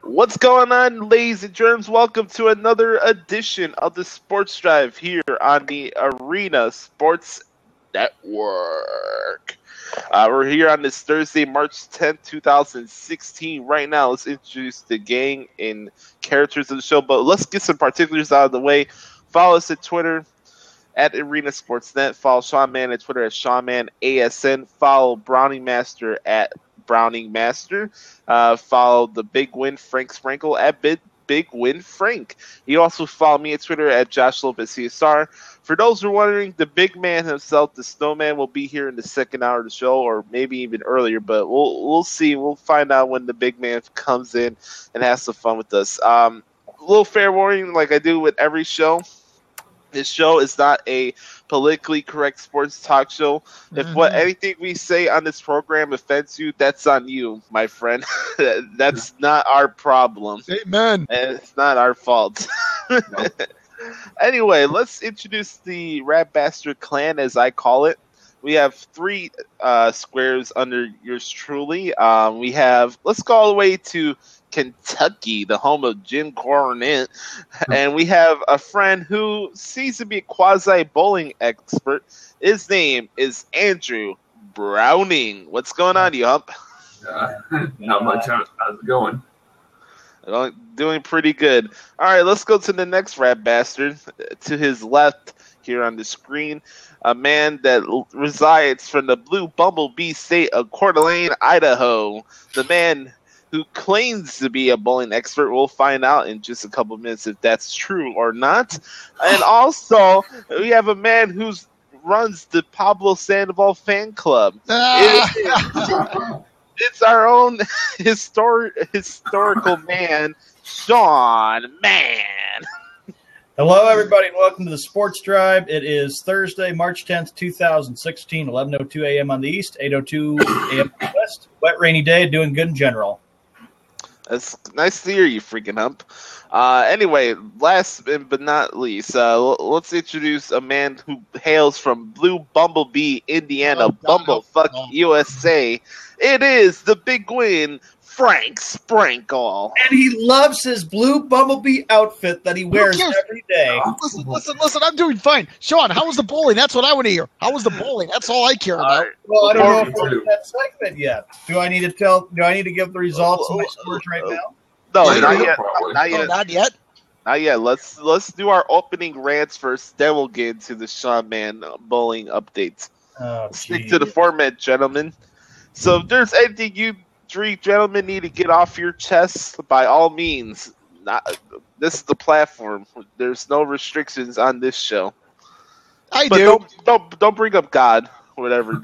What's going on, ladies and germs? Welcome to another edition of the Sports Drive here on the Arena Sports Network. We're here on this Thursday, March 10th, 2016. Right now, let's introduce the gang and characters of the show, but let's get some particulars out of the way. Follow us at Twitter at Arena Sportsnet. Follow Sean Man at Twitter at SeanManASN. Follow Browning Master at Browning Master. Follow the Big Win Frank Sprankle at Big Win Frank. You also follow me at Twitter at Josh Lopez CSR. For those who are wondering, the big man himself, the Snowman, will be here in the second hour of the show, or maybe even earlier. But we'll see. We'll find out when the big man comes in and has some fun with us. A little fair warning, like I do with every show. This show is not a politically correct sports talk show. If anything we say on this program offends you, that's on you, my friend. That's not our problem. Amen. And it's not our fault. No. Anyway, let's introduce the Rat Bastard Clan, as I call it. We have three squares under yours truly. Let's go all the way to Kentucky, the home of Jim Cornette, and we have a friend who seems to be a quasi-bowling expert. His name is Andrew Browning. What's going on, you hump? Not much. How's it going? Doing pretty good. All right, let's go to the next rat bastard. To his left here on the screen, a man that resides from the blue bumblebee state of Coeur d'Alene, Idaho. The man who claims to be a bowling expert. We'll find out in just a couple minutes if that's true or not. And also, we have a man who runs the Pablo Sandoval fan club. It's our own historical man, Sean Man. Hello, everybody, and welcome to the Sports Drive. It is Thursday, March 10th, 2016, 11:02 a.m. on the east, 8:02 a.m. on the west. Wet, rainy day, doing good in general. That's nice to hear you, freaking hump. Anyway, last but not least, let's introduce a man who hails from Blue Bumblebee, Indiana, Bumblefuck, USA. It is the Big Win, Frank Sprankle. And he loves his blue Bumblebee outfit that he wears every day. Listen, I'm doing fine. Sean, how was the bowling? That's what I want to hear. How was the bowling? That's all I care about. Well, I don't know if we're in that segment yet. Do I need to give the results of my scores right now? No, not yet. Not yet. Not yet. Let's do our opening rants first, then we'll get into the Sean Man bowling updates. Stick to the format, gentlemen. So if there's anything you three gentlemen need to get off your chests, by all means. This is the platform. There's no restrictions on this show. Don't bring up God, whatever.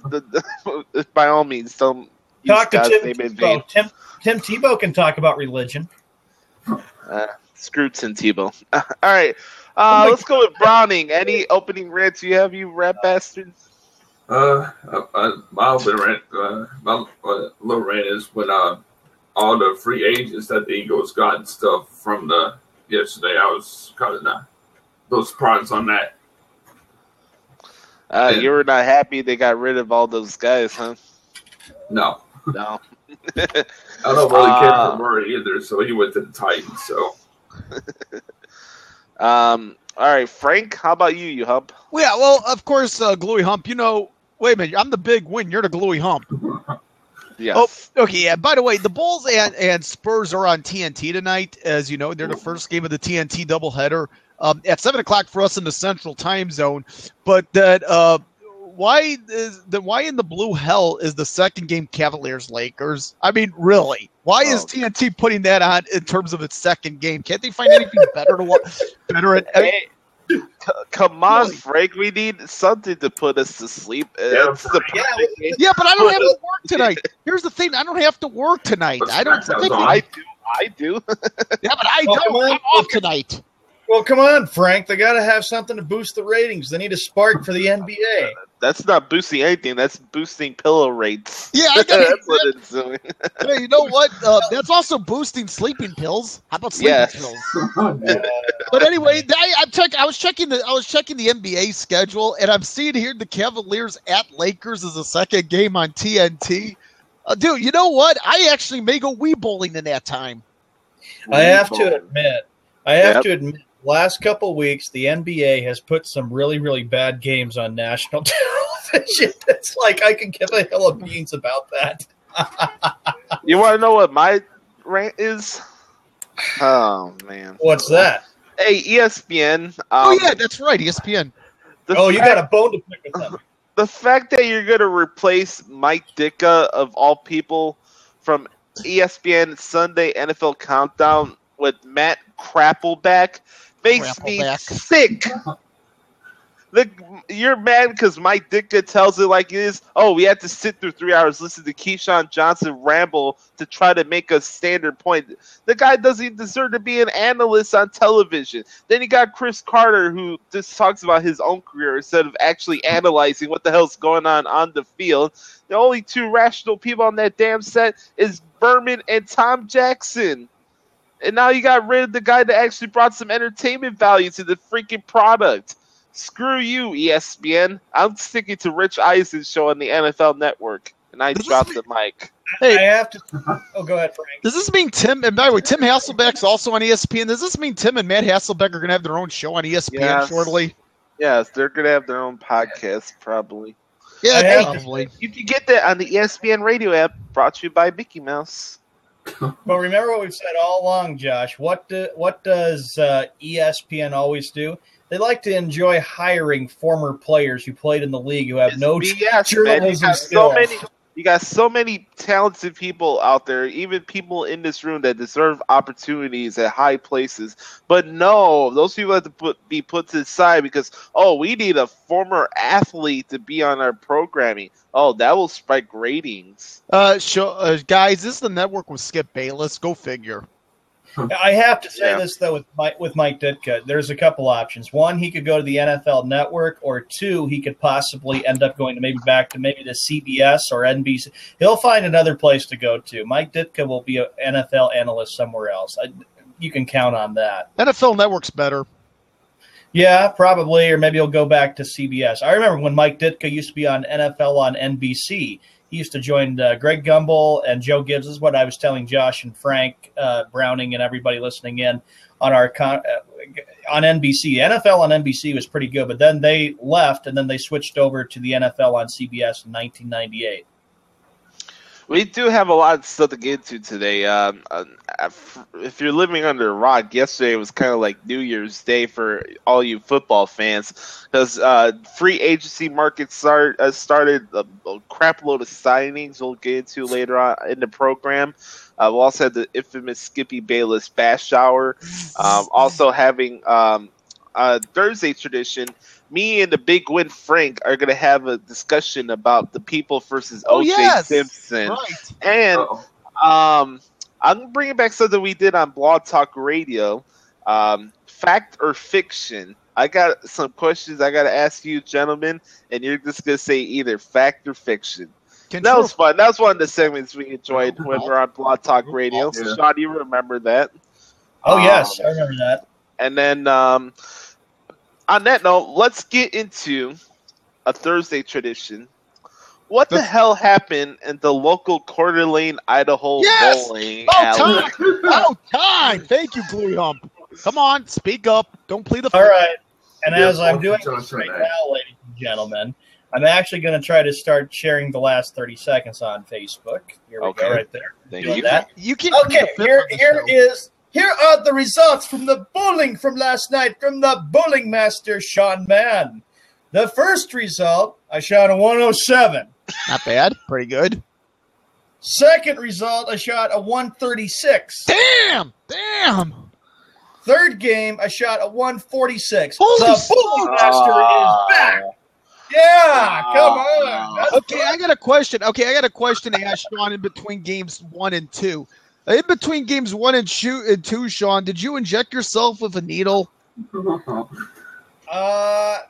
By all means, don't talk to Tim Tebow. Tim Tebow can talk about religion. Screw Tim Tebow. All right, let's go with Browning. Any opening rants you have, you rat bastards? My little rant is when all the free agents that the Eagles got and stuff from yesterday. I was kind of a little surprised on that. You were not happy they got rid of all those guys, huh? No. I don't really care for Murray either, so he went to the Titans. So. All right, Frank. How about you hump? Well, yeah, well, of course, Gluey Hump. You know. Wait a minute, I'm the Big Win. You're the Gluey Hump. Yes. Oh, okay, yeah. By the way, the Bulls and Spurs are on TNT tonight. As you know, they're the first game of the TNT doubleheader at 7 o'clock for us in the Central Time Zone. But that why in the blue hell is the second game Cavaliers Lakers? I mean, really? Why is TNT putting that on in terms of its second game? Can't they find anything better to watch? Come on, Frank. We need something to put us to sleep. Yeah, but I don't have to work tonight. Here's the thing. I don't have to work tonight. I do. Yeah, but I don't. I'm off tonight. Well, come on, Frank. They got to have something to boost the ratings. They need a spark for the NBA. That's not boosting anything. That's boosting pillow rates. Yeah, I got that's what it's doing. Hey, you know what? That's also boosting sleeping pills. How about sleeping pills? But anyway, I was checking the NBA schedule, and I'm seeing here the Cavaliers at Lakers is the second game on TNT. Dude, you know what? I actually may go wee bowling in that time. I have to Yep. admit, last couple weeks, the NBA has put some really, really bad games on national television. It's like I can give a hill of beans about that. You want to know what my rant is? Oh man, What's that? Hey, ESPN. Oh yeah, that's right, ESPN. Oh, you got a bone to pick with them. The fact that you're going to replace Mike Ditka, of all people, from ESPN Sunday NFL Countdown with Matt Crappleback makes me sick. You're mad because Mike Ditka tells it like it is. Oh, we had to sit through 3 hours, listen to Keyshawn Johnson ramble to try to make a standard point. The guy doesn't even deserve to be an analyst on television. Then you got Chris Carter, who just talks about his own career instead of actually analyzing what the hell's going on the field. The only two rational people on that damn set is Berman and Tom Jackson. And now you got rid of the guy that actually brought some entertainment value to the freaking product. Screw you, ESPN. I'm sticking to Rich Eisen's show on the NFL Network, and I dropped the mic. Hey, I have to. Oh, go ahead, Frank. Does this mean Tim? And by the way, Tim Hasselbeck's also on ESPN. Does this mean Tim and Matt Hasselbeck are going to have their own show on ESPN shortly? Yes, they're going to have their own podcast, probably. Yeah, probably. You can get that on the ESPN radio app, brought to you by Mickey Mouse. But remember what we've said all along, Josh. What does ESPN always do? They like to enjoy hiring former players who played in the league who have no journalism skills. You got so many talented people out there, even people in this room that deserve opportunities at high places. But no, those people have to be put to the side because, we need a former athlete to be on our programming. Oh, that will spike ratings. Guys, this is the network with Skip Bayless. Go figure. I have to say this, though, with Mike Ditka. There's a couple options. One, he could go to the NFL Network, or two, he could possibly end up going to maybe the CBS or NBC. He'll find another place to go to. Mike Ditka will be an NFL analyst somewhere else. You can count on that. NFL Network's better. Yeah, probably, or maybe he'll go back to CBS. I remember when Mike Ditka used to be on NFL on NBC. He used to join Greg Gumbel and Joe Gibbs. This is what I was telling Josh and Frank Browning and everybody listening in on our on NBC. NFL on NBC was pretty good, but then they left and then they switched over to the NFL on CBS in 1998. We do have a lot of stuff to get into today. If you're living under a rock, yesterday was kind of like New Year's Day for all you football fans because free agency market started a crap load of signings we'll get into later on in the program. We'll also have the infamous Skippy Bayless Bash Hour. Also having a Thursday tradition. Me and the Big Win Frank are going to have a discussion about the People versus O.J. Simpson. Right. And I'm going to bring back something we did on Blog Talk Radio. Fact or fiction? I got some questions I got to ask you, gentlemen, and you're just going to say either fact or fiction. That was fun. That was one of the segments we enjoyed when we were on Blog Talk Radio. So, Sean, you remember that? Oh, yes, I remember that. And then on that note, let's get into a Thursday tradition. What the hell happened in the local Coeur d'Alene, Idaho bowling alley? Time! Thank you, Gluey Hump. Come on, speak up. Don't plead the All right. And as I'm doing this right now, ladies and gentlemen, I'm actually going to try to start sharing the last 30 seconds on Facebook. Here we go, right there. Thank you. That. You can. Okay, here are the results from the bowling from last night from the bowling master, Sean Mann. The first result, I shot a 107. Not bad. Pretty good. Second result, I shot a 136. Damn. Third game, I shot a 146. Holy the bowling master is back. Yeah, come on. Okay, I got a question. To ask Sean in between games 1 and 2. In between games 1 and 2, Sean, did you inject yourself with a needle?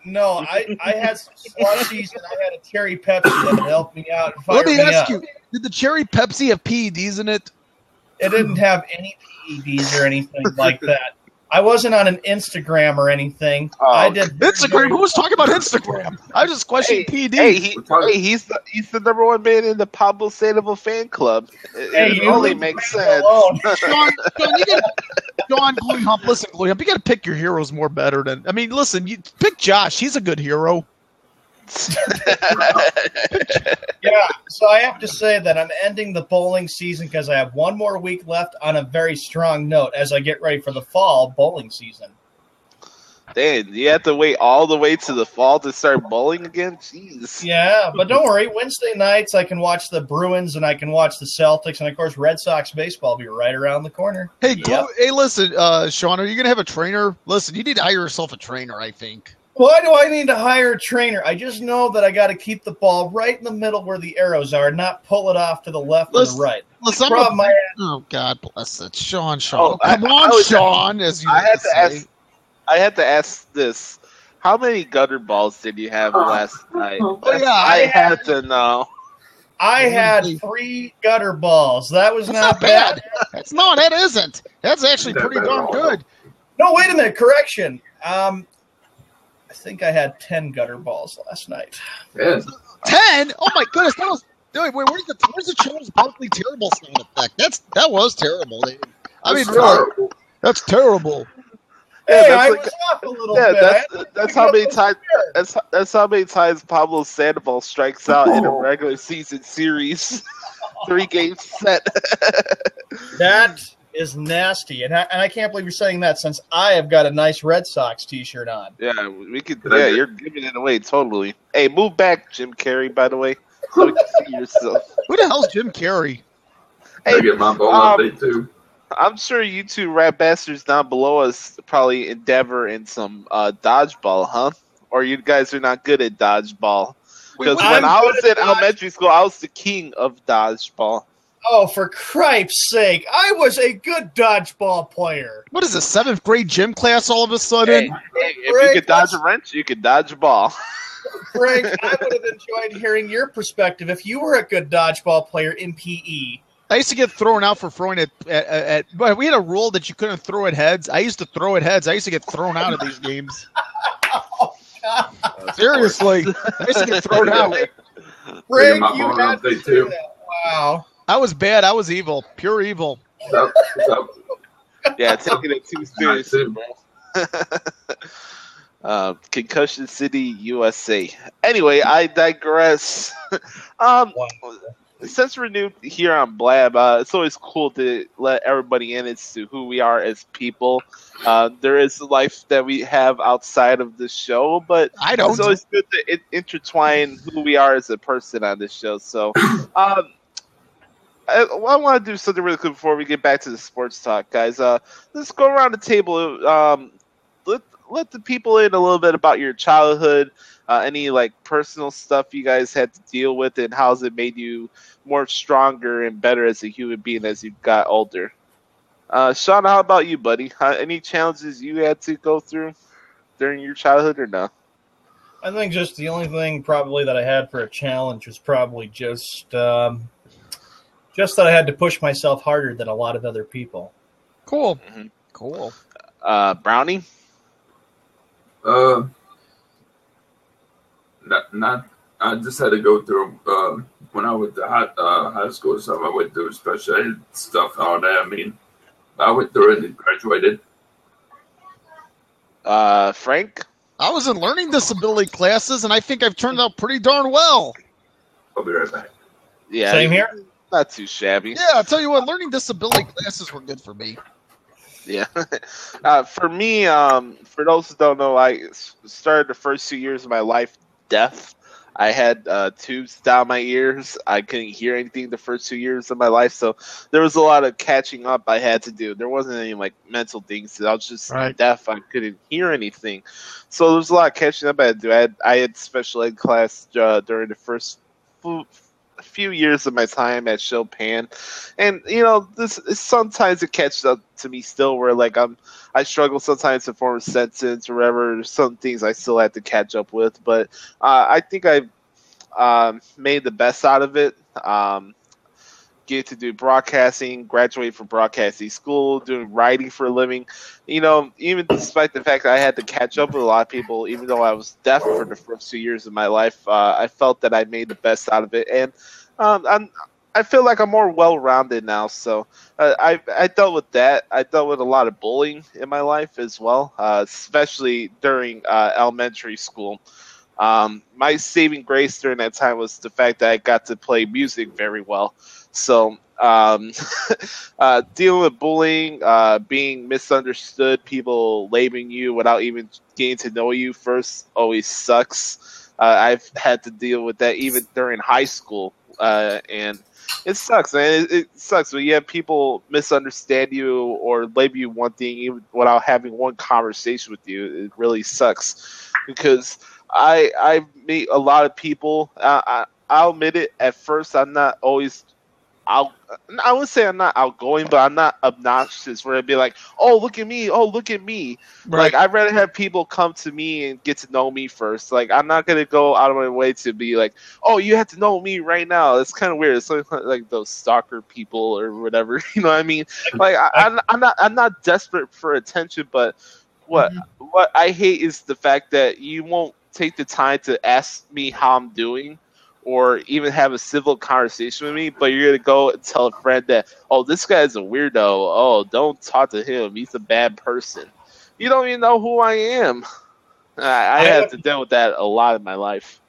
No, I had some slushies and I had a cherry Pepsi that helped me out. Let me ask you, did the cherry Pepsi have PEDs in it? It didn't have any PEDs or anything like that. I wasn't on an Instagram or anything. Oh, I did Instagram? Who was talking about Instagram? I just questioned PD. He's the number one man in the Pablo Sandoval fan club. It only makes sense. Sean, you got Sean Glue Hump. Listen, Glue Hump, you got to pick your heroes more better than. I mean, listen, you pick Josh. He's a good hero. Yeah, so I have to say that I'm ending the bowling season because I have one more week left on a very strong note as I get ready for the fall bowling season. Dang, you have to wait all the way to the fall to start bowling again? Jeez. Yeah, but don't worry. Wednesday nights I can watch the Bruins and I can watch the Celtics, and of course Red Sox baseball will be right around the corner. Hey, hey, listen, Sean, are you gonna have a trainer? Listen, you need to hire yourself a trainer. I think. Why do I need to hire a trainer? I just know that I got to keep the ball right in the middle where the arrows are, not pull it off to the left or the right. Listen, oh, God bless it. Sean. Oh, come on, Sean. I had to ask this. How many gutter balls did you have last night? Oh, yeah. I had to know. I had 3 gutter balls. That was not bad. No, that isn't. That's actually pretty darn good. No, wait a minute. Correction. I think I had 10 gutter balls last night. 10? Oh my goodness! That was. Wait, where's the Charles Barkley terrible sound effect? That was terrible. I mean, really, that's terrible. Hey, I was off a little bit. That's how many times. That's how many times Pablo Sandoval strikes out in a regular season series. 3-game set. That is nasty, and I can't believe you're saying that since I have got a nice Red Sox T-shirt on. Yeah, we could. Yeah, you're giving it away totally. Hey, move back, Jim Carrey. By the way, so we can see yourself. Who the hell's Jim Carrey? Hey, I get my ball update too. I'm sure you two rat bastards down below us probably endeavor in some dodgeball, huh? Or you guys are not good at dodgeball? Because when I was in elementary school, I was the king of dodgeball. Oh, for cripe's sake. I was a good dodgeball player. What is this, 7th grade gym class all of a sudden? Hey, if you could dodge a wrench, you could dodge a ball. Frank, I would have enjoyed hearing your perspective if you were a good dodgeball player in PE. I used to get thrown out for throwing at but we had a rule that you couldn't throw at heads. I used to throw at heads. I used to get thrown out of these games. Oh, God. Seriously. I used to get thrown out. Frank, you had to do that. Wow. I was bad. I was evil. Pure evil. Yeah, taking it too seriously, bro. Concussion City, USA. Anyway, I digress. Since we're new here on Blab, it's always cool to let everybody in as to who we are as people. There is a life that we have outside of the show, but it's always good to intertwine who we are as a person on this show. So, I want to do something really quick before we get back to the sports talk, guys. Let's go around the table. Let the people in a little bit about your childhood, any like personal stuff you guys had to deal with, and how's it made you more stronger and better as a human being as you got older. Sean, how about you, buddy? Any challenges you had to go through during your childhood or no? I think just the only thing probably that I had for a challenge was probably just that I had to push myself harder than a lot of other people. Cool. Mm-hmm. Cool. Brownie? Not. I just had to go through when I went to high school or something. I went through special ed stuff and all that. I mean, I went through it and graduated. Frank? I was in learning disability classes, and I think I've turned out pretty darn well. I'll be right back. Yeah, same here. Not too shabby. Yeah, I'll tell you what, learning disability classes were good for me. Yeah. For me, for those who don't know, I started the first 2 years of my life deaf. I had tubes down my ears. I couldn't hear anything the first 2 years of my life, so there was a lot of catching up I had to do. There wasn't any like mental things. I was just deaf. I couldn't hear anything, so there was a lot of catching up I had to do. I had special ed class during the first few years of my time at Chopin, and you know, this sometimes it catches up to me still, where like I struggle sometimes to form a sentence or whatever. There's some things I still have to catch up with, but I think I made the best out of it. get to do broadcasting, graduate from broadcasting school, doing writing for a living. You know, even despite the fact that I had to catch up with a lot of people, even though I was deaf for the first 2 years of my life, I felt that I made the best out of it, and I feel like I'm more well-rounded now. So I dealt with that. I dealt with a lot of bullying in my life as well, especially during elementary school. My saving grace during that time was the fact that I got to play music very well. So dealing with bullying, being misunderstood, people labeling you without even getting to know you first always sucks. I've had to deal with that even during high school, and it sucks, man. It sucks when you have people misunderstand you or label you one thing even without having one conversation with you. It really sucks because I meet a lot of people. I'll admit it. At first, I'm not always. I would say I'm not outgoing, but I'm not obnoxious. Where I'd be like, "Oh, look at me! Oh, look at me!" Right. Like I'd rather have people come to me and get to know me first. Like I'm not gonna go out of my way to be like, "Oh, you have to know me right now." It's kind of weird. It's like those stalker people or whatever. You know what I mean? Like I'm not desperate for attention, but what I hate is the fact that you won't take the time to ask me how I'm doing or even have a civil conversation with me, but you're gonna go and tell a friend that, oh, this guy's a weirdo. Oh, don't talk to him. He's a bad person. You don't even know who I am. I had to deal with that a lot in my life.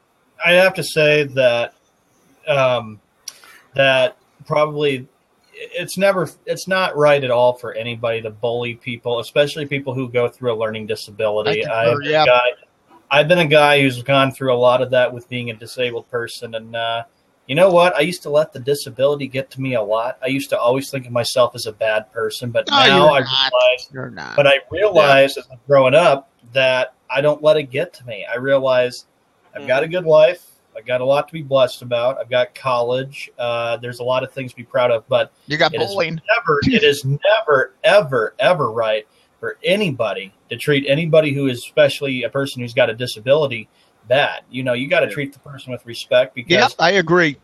I have to say that that probably it's not right at all for anybody to bully people, especially people who go through a learning disability. I've been a guy who's gone through a lot of that with being a disabled person. And you know what? I used to let the disability get to me a lot. I used to always think of myself as a bad person. But now I realize as I'm growing up that I don't let it get to me. I realize I've got a good life. I've got a lot to be blessed about. I've got college. There's a lot of things to be proud of. But you got bullying. It is never, ever, ever right for anybody to treat anybody who is, especially a person who's got a disability, bad. You know, you got to treat the person with respect because I agree.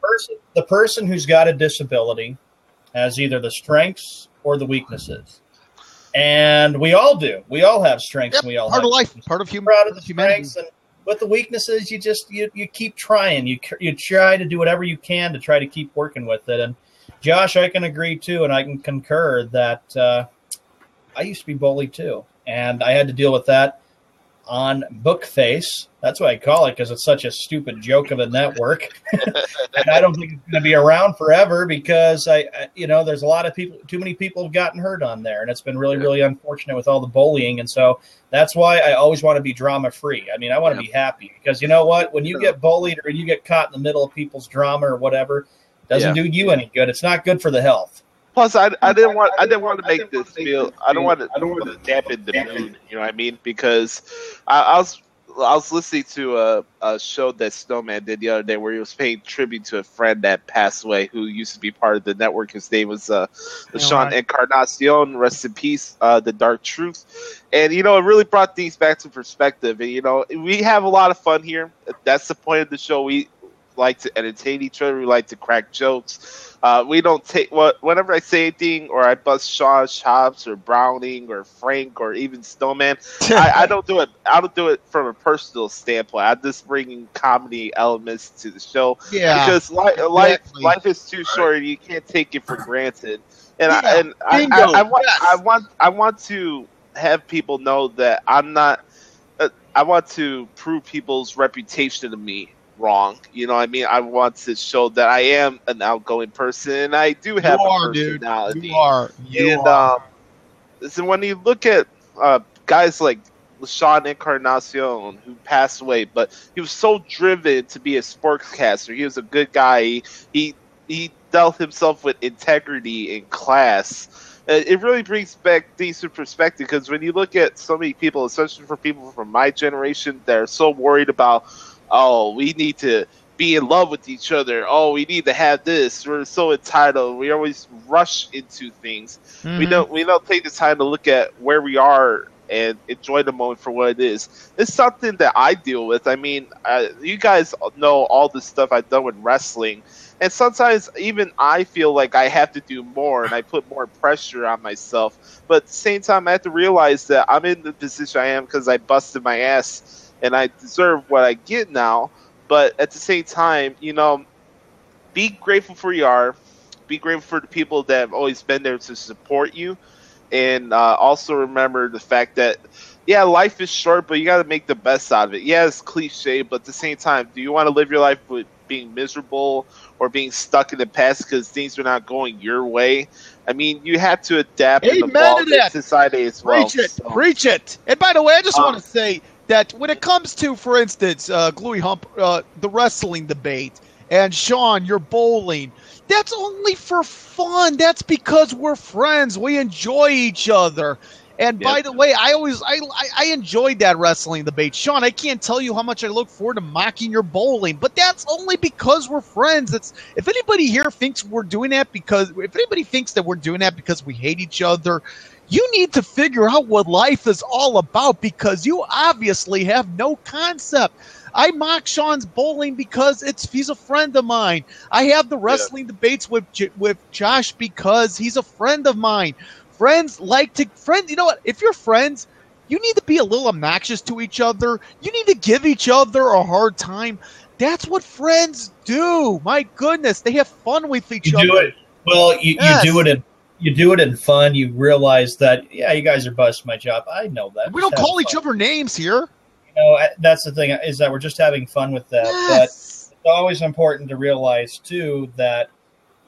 The person who's got a disability has either the strengths or the weaknesses. And we all do. We all have strengths. And we all part have of life, weaknesses. part of Proud of the humanity. strengths, and with the weaknesses, you just you keep trying. You try to do whatever you can to try to keep working with it. And Josh, I can agree too, and I can concur that I used to be bullied too, and I had to deal with that on Bookface. That's what I call it because it's such a stupid joke of a network. And I don't think it's going to be around forever because there's a lot of people, too many people have gotten hurt on there, and it's been really, really unfortunate with all the bullying. And so that's why I always want to be drama free. I mean, I want to be happy because you know what? When you get bullied or you get caught in the middle of people's drama or whatever, it doesn't do you any good. It's not good for the health. Plus, I didn't want to make this feel. I don't want to dampen the mood. You know what I mean? Because I was listening to a show that Snowman did the other day where he was paying tribute to a friend that passed away who used to be part of the network. His name was Sean Encarnacion. Rest in peace. The Dark Truth. And it really brought things back to perspective. And we have a lot of fun here. That's the point of the show. We like to entertain each other. We like to crack jokes. We don't take whenever I say anything or I bust Shaw's chops or Browning or Frank or even Snowman. I don't do it. I don't do it from a personal standpoint. I'm just bringing comedy elements to the show because life is too short. And you can't take it for granted. And I want to have people know that I'm not. I want to prove people's reputation to me wrong. You know what I mean? I want to show that I am an outgoing person and I do have a personality. You are. So when you look at guys like Sean Encarnacion who passed away, but he was so driven to be a sportscaster. He was a good guy. He dealt himself with integrity and class. It really brings back things to perspective because when you look at so many people, especially for people from my generation that are so worried about, oh, we need to be in love with each other. Oh, we need to have this. We're so entitled. We always rush into things. Mm-hmm. We don't take the time to look at where we are and enjoy the moment for what it is. It's something that I deal with. I mean, you guys know all the stuff I've done with wrestling, And sometimes even I feel like I have to do more and I put more pressure on myself. But at the same time, I have to realize that I'm in the position I am because I busted my ass and I deserve what I get now. But at the same time, be grateful for who you are. Be grateful for the people that have always been there to support you. And also remember the fact that, yeah, life is short, but you got to make the best out of it. Yeah, it's cliche, but at the same time, do you want to live your life with being miserable or being stuck in the past because things are not going your way? I mean, you have to adapt and evolve in society as well. Preach it. And by the way, I just want to say that when it comes to, for instance, Gluey Hump, the wrestling debate, and Sean, you're bowling, that's only for fun. That's because we're friends. We enjoy each other. And by the way, I enjoyed that wrestling debate. Sean, I can't tell you how much I look forward to mocking your bowling, but that's only because we're friends. If anybody here thinks we're doing that because we hate each other, you need to figure out what life is all about, because you obviously have no concept. I mock Sean's bowling because he's a friend of mine. I have the wrestling debates with Josh because he's a friend of mine. Friends, you know what? If you're friends, you need to be a little obnoxious to each other. You need to give each other a hard time. That's what friends do. My goodness, they have fun with each other. Do it. Well, you do it in. You do it in fun. You realize that, you guys are busting my job. I know that. We don't call each other names here. That's the thing, is that we're just having fun with that. Yes. But it's always important to realize, too, that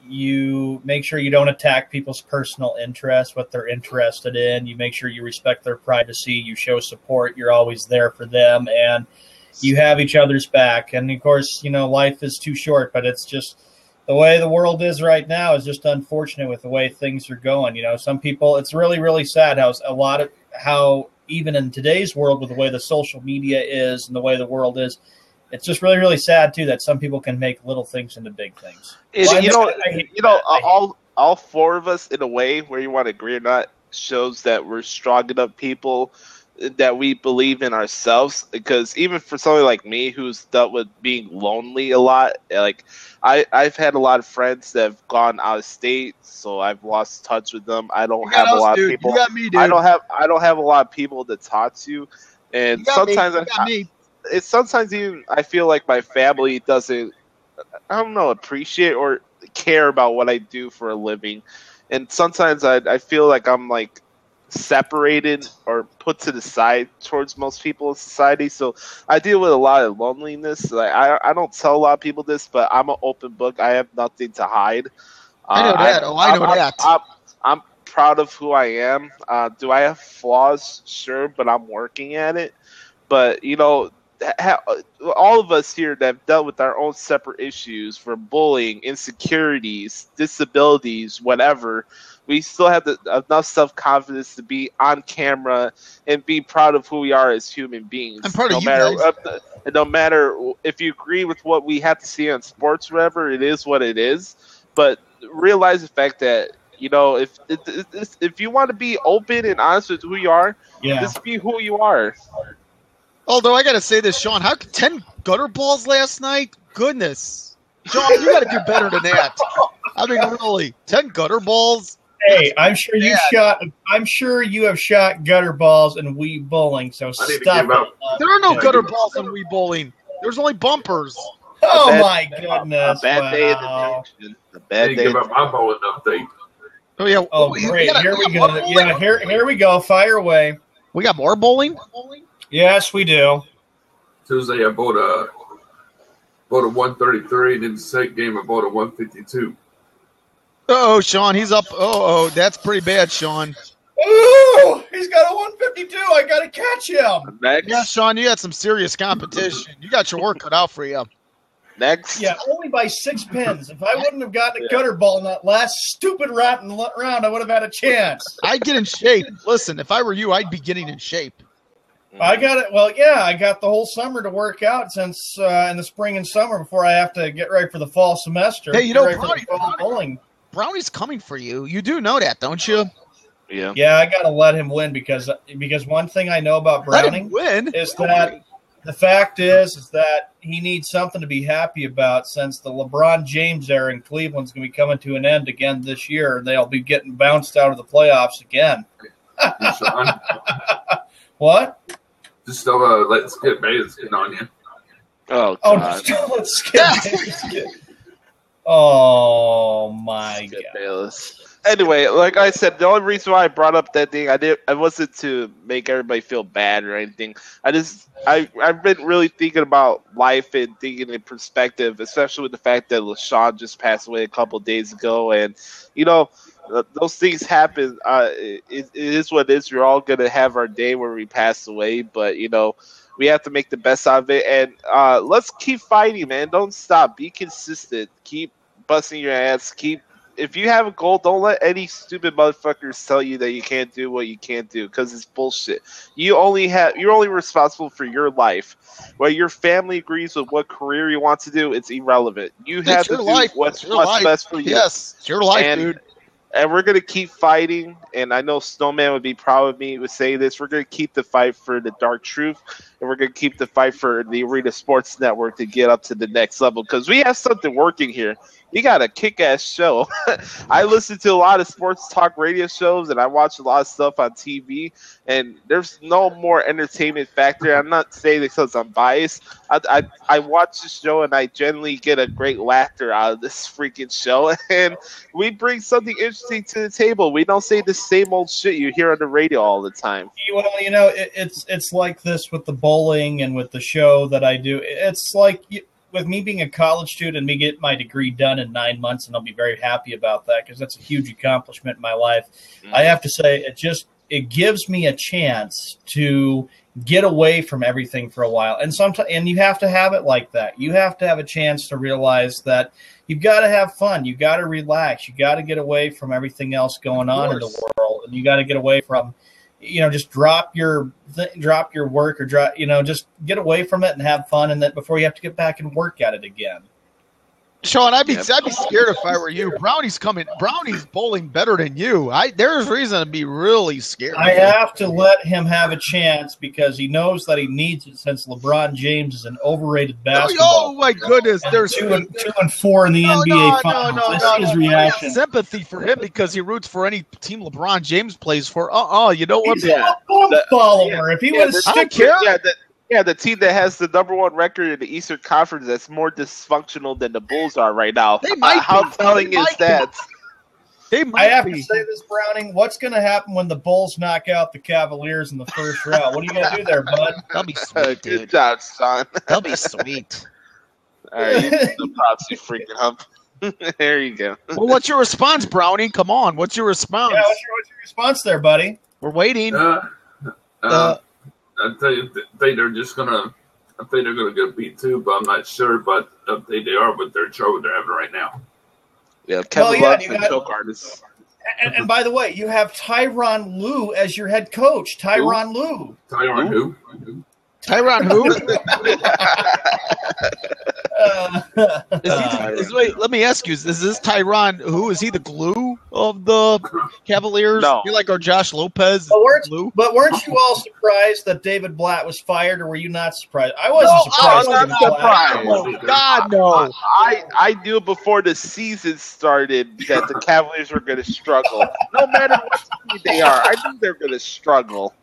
you make sure you don't attack people's personal interests, what they're interested in. You make sure you respect their privacy. You show support. You're always there for them. And you have each other's back. And, of course, life is too short, but it's just the way the world is right now is just unfortunate with the way things are going. Some people, it's really, really sad how even in today's world with the way the social media is and the way the world is, it's just really, really sad too that some people can make little things into big things. All four of us, in a way, where you want to agree or not, shows that we're strong enough people that we believe in ourselves. Because even for somebody like me who's dealt with being lonely a lot, like I've had a lot of friends that have gone out of state, so I've lost touch with them. I don't have a lot of people. You got me, dude. I don't have a lot of people to talk to, and sometimes sometimes even I feel like my family doesn't, appreciate or care about what I do for a living, and sometimes I feel like I'm like separated or put to the side towards most people in society. So I deal with a lot of loneliness. Like I don't tell a lot of people this, but I'm an open book. I have nothing to hide. I know that. I know that. I'm proud of who I am. Do I have flaws? Sure, but I'm working at it. But all of us here that have dealt with our own separate issues, for bullying, insecurities, disabilities, whatever, we still have enough self-confidence to be on camera and be proud of who we are as human beings. I'm proud of you guys. No matter if you agree with what we have to see on sports or whatever, it is what it is. But realize the fact that, if you want to be open and honest with who you are, just be who you are. Although I got to say this, Sean, 10 gutter balls last night? Goodness. Sean, you got to do better than that. I mean, really, 10 gutter balls? Hey, I'm sure you have shot gutter balls in Wii bowling, so stop it. There are no gutter balls in Wii bowling. There's only bumpers. Oh, my goodness. A bad day in the junction. A bad day. Give up my bowling update. Oh, yeah. Oh, great. Here we go. Yeah, here we go. Fire away. We got more bowling? Yes, we do. Tuesday, I bought a 133, and then the second game, I bought a 152. Oh, Sean, he's up. Oh, that's pretty bad, Sean. Oh, he's got a 152. I got to catch him. Next. Yeah, Sean, you had some serious competition. You got your work cut out for you. Next. Yeah, only by 6 pins. If I wouldn't have gotten a gutter ball in that last stupid round, I would have had a chance. I'd get in shape. Listen, if I were you, I'd be getting in shape. I got it. Well, yeah, I got the whole summer to work out since in the spring and summer before I have to get ready for the fall semester. Hey, Brownie's coming for you. You do know that, don't you? Yeah. Yeah, I got to let him win because one thing I know about Browning is that The fact is that he needs something to be happy about since the LeBron James era in Cleveland's going to be coming to an end again this year. They'll be getting bounced out of the playoffs again. Sean, What? just don't let Skip Bayless get on you. Oh, Oh, God. let's skip. Oh, my Skip God. Bayless. Anyway, like I said, the only reason why I brought up that thing, I wasn't to make everybody feel bad or anything. I've been really thinking about life and thinking in perspective, especially with the fact that LaShawn just passed away a couple of days ago, and those things happen. It is what it is. We're all gonna have our day where we pass away, but we have to make the best out of it, and let's keep fighting, man. Don't stop. Be consistent. Keep busting your ass. If you have a goal, don't let any stupid motherfuckers tell you that you can't do what you can't do, because it's bullshit. You're only responsible for your life. Whether your family agrees with what career you want to do, it's irrelevant. You have to do what's best for you. Yes, it's your life, dude. And we're gonna keep fighting. And I know Snowman would be proud of me to say this. We're gonna keep the fight for the dark truth, and we're gonna keep the fight for the Arena Sports Network to get up to the next level, because we have something working here. We got a kick-ass show. I listen to a lot of sports talk radio shows, and I watch a lot of stuff on TV, and there's no more entertainment factor. I'm not saying this because I'm biased. I watch the show, and I generally get a great laughter out of this freaking show, and we bring something interesting to the table. We don't say the same old shit you hear on the radio all the time. Well, it's like this with the bowling and with the show that I do. It's like with me being a college student and me get my degree done in 9 months, and I'll be very happy about that because that's a huge accomplishment in my life. I have to say it gives me a chance to get away from everything for a while. And you have to have it like that. You have to have a chance to realize that you've got to have fun. You got to relax. You got to get away from everything else going on in the world, and you got to get away from just drop your work, or just get away from it and have fun, and then before you have to get back and work at it again. Sean, I'd be scared if I were you. Brownie's bowling better than you. There's reason to be really scared. I have to let him have a chance because he knows that he needs it since LeBron James is an overrated basketball. Oh my goodness! There's 2 and 4 in the NBA Finals. That's his reaction. Sympathy for him because he roots for any team LeBron James plays for. You know what? He's a follower. If he was, I don't care. The team that has the #1 record in the Eastern Conference that's more dysfunctional than the Bulls are right now. They might How telling is that? I have to say this, Browning. What's going to happen when the Bulls knock out the Cavaliers in the first round? What are you going to do there, bud? That'll be sweet, dude. Good job, son. That'll be sweet. All right, you the props, you freaking hump. There you go. Well, what's your response, Brownie? Come on, what's your response? Yeah, what's your response there, buddy? We're waiting. I think they're just gonna. I think they're gonna get beat too, but I'm not sure. But they are with their trouble they're having right now. Yeah, Kevin Love's the choke artist. And by the way, you have Tyronn Lue as your head coach. Tyronn Lue. Tyronn who? Tyronn who? Wait, let me ask you: is this Tyronn who? Is he the glue of the Cavaliers? No. You're like our Josh Lopez. But weren't you all surprised that David Blatt was fired, or were you not surprised? I wasn't surprised. I'm not surprised. Oh, God, no. I knew before the season started that the Cavaliers were going to struggle. No matter what team they are, I knew they were going to struggle.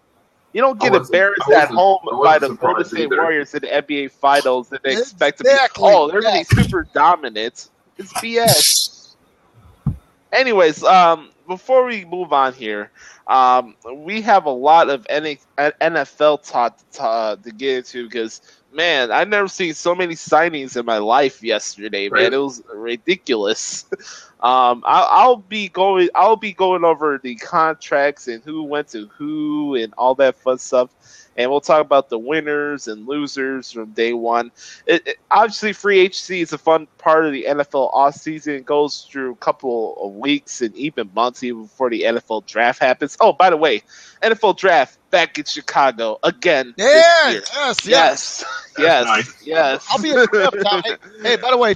You don't get embarrassed at home by the Golden State Warriors in the NBA Finals and they expect to be, they're going to be super dominant. It's BS. Anyways, before we move on here, we have a lot of NFL talk to get into because, man, I've never seen so many signings in my life yesterday, man. It was ridiculous. I'll be going over the contracts and who went to who and all that fun stuff, and we'll talk about the winners and losers from day one. Obviously, free agency is a fun part of the NFL offseason. It goes through a couple of weeks and even months even before the NFL draft happens. Oh, by the way, NFL draft back in Chicago again. Yes. I'll be a Tom. Hey, by the way,